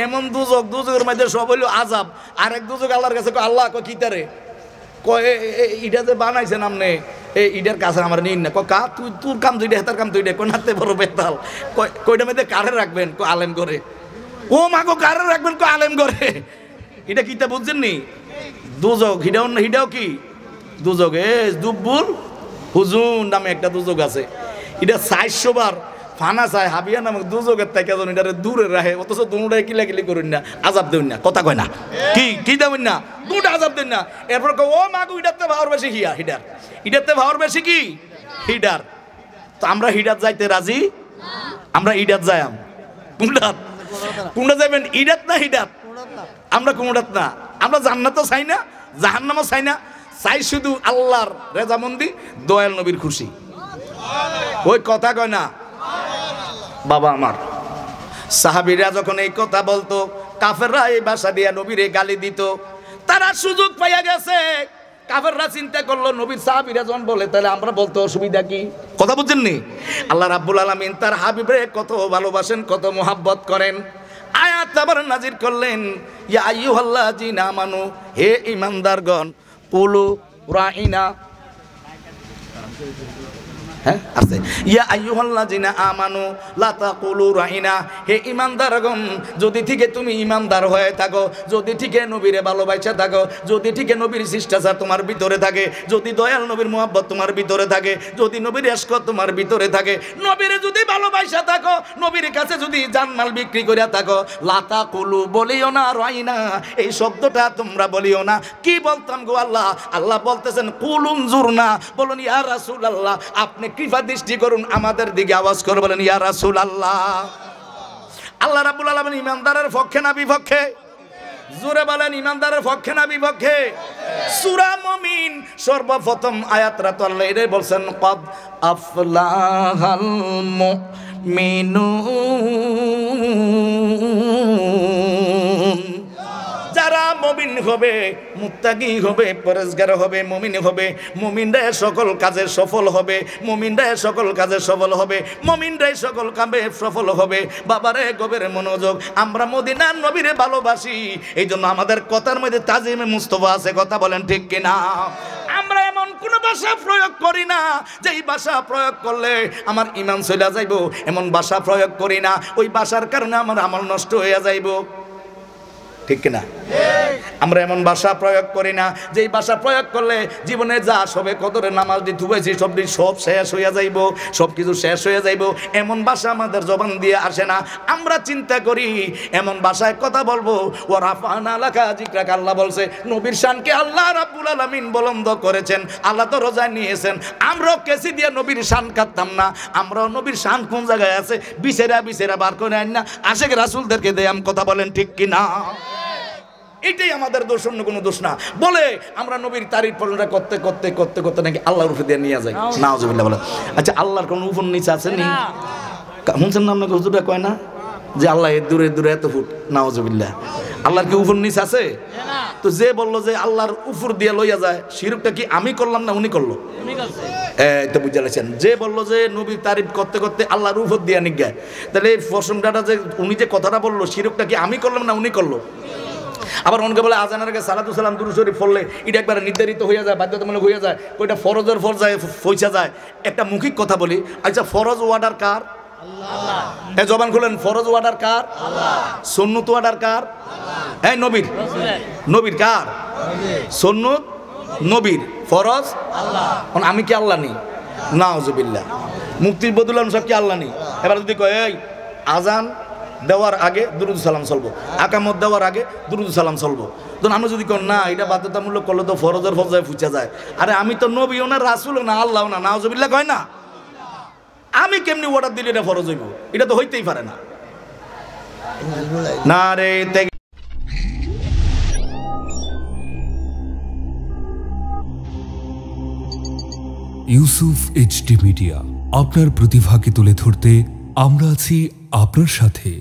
এমন দুজক, দুজকের মধ্যে সব হইল আজাব। আর এক দুজক আল্লাহর কাছে আল্লাহ কয় কিতারে, কয় ইটা যে বানাইছেন আপনি, এই ইটার কাছে আমার নিন না। কা তুই তোর কাম দুইটা, হেতার কাম দুইটা, কয় নাতে বড় বেতাল। কয়টার মধ্যে কারে রাখবেন? কয় আলেম করে। ও মা গো, কারে রাখবেন? কয় আলেম করে। এটা কিতা বুঝছেন নি? দুজক, হিডাও কি দুজক? এ দুব্বুল হুজুন নামে একটা দুজক আছে, এটা 400 বার ফানা চায় হাবিয়া নামক দুজকের থেকে যেন এটারে দূরে রাখে, অথচ দুটাই কিলাকিলি করুন না, আজাব দেন না। কথা কয় না কি কি দেবেন না, দুটা আজাব দেন না। এরপর ও মাগু ইডারতে ভাওয়ার বেশি হিয়া হিডার, ইডারতে ভাওয়ার বেশি কি হিডার। তো আমরা হিডার যাইতে রাজি, আমরা ইডার যাইম। কুমড়াত কুমড়া যাইবেন ইডাত না হিডাত? আমরা কুমড়াত না, আমরা জান্নাতও চাই না, জাহান্নামও চাই না, চাই শুধু আল্লাহর রেজামন্দি, দয়াল নবীর খুশি। ওই কথা কয় না বাবা আমার। সাহাবীরা যখন এই কথা বলতো, কাফেররা এই ভাষা দিয়া নবীরে গালি দিত। তারা সুযোগ পাইয়া গেছে, কাফেররা চিন্তা করলো নবীর সাহাবীরা যখন বলে তাহলে আমরা বলতে অসুবিধা কি? কথা বুঝছেন নি? আল্লাহ রাব্বুল আলামিন তার হাবিবরে কত ভালোবাসেন, কত মোহাব্বত করেন। আয়াত আবার নাজির করলেন, ইয়া আইয়ুহাল্লাযিনা আমানু, হে ঈমানদারগণ, কুলু রাইনা, হ্যাঁ আছে, ইয়া আইয়ুহাল্লাযিনা আমানু লা তাকুলু রাইনা, হে ঈমানদারগণ, যদি থেকে তুমি ঈমানদার হয়ে থাকো, যদি থেকে নবীরে ভালোবাসা থাকো, যদি থেকে নবীর শিষ্টাচার তোমার ভিতরে থাকে, যদি দয়াল নবীর মুহাব্বত তোমার ভিতরে থাকে, যদি নবীর ইশক তোমার ভিতরে থাকে, নবীরে যদি ভালোবাসা থাকো, নবীর কাছে যদি জানমাল বিক্রি করিয়া থাকো, লা তাকুলু বলিও না রাইনা, এই শব্দটা তোমরা বলিও না। কি বলতাম গো আল্লাহ? আল্লাহ বলতেছেন কুলুন জুরনা, বলুন ইয়া রাসূলুল্লাহ, আপনি কৃপা দৃষ্টি করুন আমাদের দিকে, আওয়াজ করে বলেন ইয়া রাসূলুল্লাহ। আল্লাহ রাব্বুল আলামিন ইমানদারের পক্ষে না বিপক্ষে? জোরে বলেন, ইমানদারের পক্ষে না বিপক্ষে? সূরা মুমিন সর্বপ্রথম আয়াতটা তো আল্লাহ এটাই বলছেন, ক্বাদ আফলাহাল মুমিনুন। যারা মুমিন হবে, মুত্তাকি হবে, পরেজগার হবে, মুমিন হবে, মুমিনরা সকল কাজে সফল হবে, মুমিনরা সকল কাজে সফল হবে, মুমিনরাই সকল কামে সফল হবে। বাবারে গভীর মনোযোগ, আমরা মদিনার নবীরে ভালোবাসি, এই জন্য আমাদের কথার মধ্যে তাজিমে মুস্তফা আছে। কথা বলেন ঠিক কিনা? আমরা এমন কোন ভাষা প্রয়োগ করি না যেই ভাষা প্রয়োগ করলে আমার ঈমান চলে যাইব, এমন ভাষা প্রয়োগ করি না ওই ভাষার কারণে আমার আমল নষ্ট হয়ে যাইব। ঠিক কিনা? আমরা এমন ভাষা প্রয়োগ করি না যেই ভাষা প্রয়োগ করলে জীবনে যা সবে কদরে নামাজ দিতে হয়েছে সব শেষ হয়ে যাইব, সব কিছু শেষ হয়ে যাইব, এমন ভাষা আমাদের জবান দিয়ে আসে না। আমরা চিন্তা করি এমন ভাষায় কথা বলবো। ও রাফানা লাকা যিকরাকা, আল্লাহ বলছে নবীর শানকে আল্লাহ রাব্বুল আলামিন বুলন্দ করেছেন, আল্লাহ তো রোজায় নিয়েছেন। আমরাও কেসি দিয়ে নবীর শান কাটতাম না, আমরাও নবীর শান কোন জায়গায় আছে বিছেরা বার করে আন না, আশেক রাসূলদেরকে দেয়াম। কথা বলেন ঠিক কিনা? এটাই আমাদের দোষ, অন্য কোনো দোষ না। বলে আমরা নবীর তারিফ প্রশংসা করতে করতে করতে করতে নাকি আল্লাহর উপর দিয়ে নিয়ে যাই। নাউজুবিল্লাহ বলে। আচ্ছা, আল্লাহর কোনো উপর নিচে আছে নি? শুনছেন না আপনাকে হুজুররা কয় না যে আল্লাহ এর দূরে দূরে এত ফুট? নাউজুবিল্লাহ। আল্লাহর কি উপর নিচে আছে? তো যে বললো যে আল্লাহর উপর দিয়ে লইয়া যায়, শিরকটা কি আমি করলাম না উনি করলো? তো বুঝে লেছেন। যে বললো যে নবীর তারিফ করতে করতে আল্লাহর উপর দিয়ে নিগায়, তাহলে এই প্রশংসাটা যে উনি যে কথাটা বললো, শিরকটা কি আমি করলাম না উনি করলো? আবার অনেকে বলে আজানের আগে সালাতু সালাম দুরূদ শরীফ পড়লে এটা একবার নির্ধারিত হয়ে যায়, বাধ্যতামূলক হয়ে যায়, ওইটা ফরজের পর্যায়ে পৌঁছা যায়। একটা মৌখিক কথা বলি, আচ্ছা ফরজ ওয়ার্ডার কার? আল্লাহ। এই জবান খুলেন, ফরজ ওয়ার্ডার কার? আল্লাহ। সুন্নত ওয়ার্ডার কার? আল্লাহ। এই নবীর। নবীর কার? সুন্নত নবীর, ফরজ আল্লাহ। আমি কি আল্লাহ নেই? নাউজুবিল্লাহ। মুফতির বদুল আলম সাহেব কি আল্লাহ নেই? এবার যদি কয় এই আজান দেওয়ার আগে দুরূদ সালাম চলবো, আকামত দেওয়ার আগে দুরূদ সালাম চলবো, তখন আমরা যদি কর না এটা বাধ্যতামূলক করলে তো ফরজের পর্যায়ে ফুচা যায়। আরে আমি তো নবীও না, রাসূলও না, আল্লাহও না, নাউজুবিল্লাহ কয় না। আমি কেমনি অর্ডার দিলে এটা ফরজ হইব? এটা তো হইতেই পারে না। না রে ইউসুফ এইচডি মিডিয়া, আপনার প্রতিভাকে তুলে ধরতে আমরা আছি আপনার সাথে।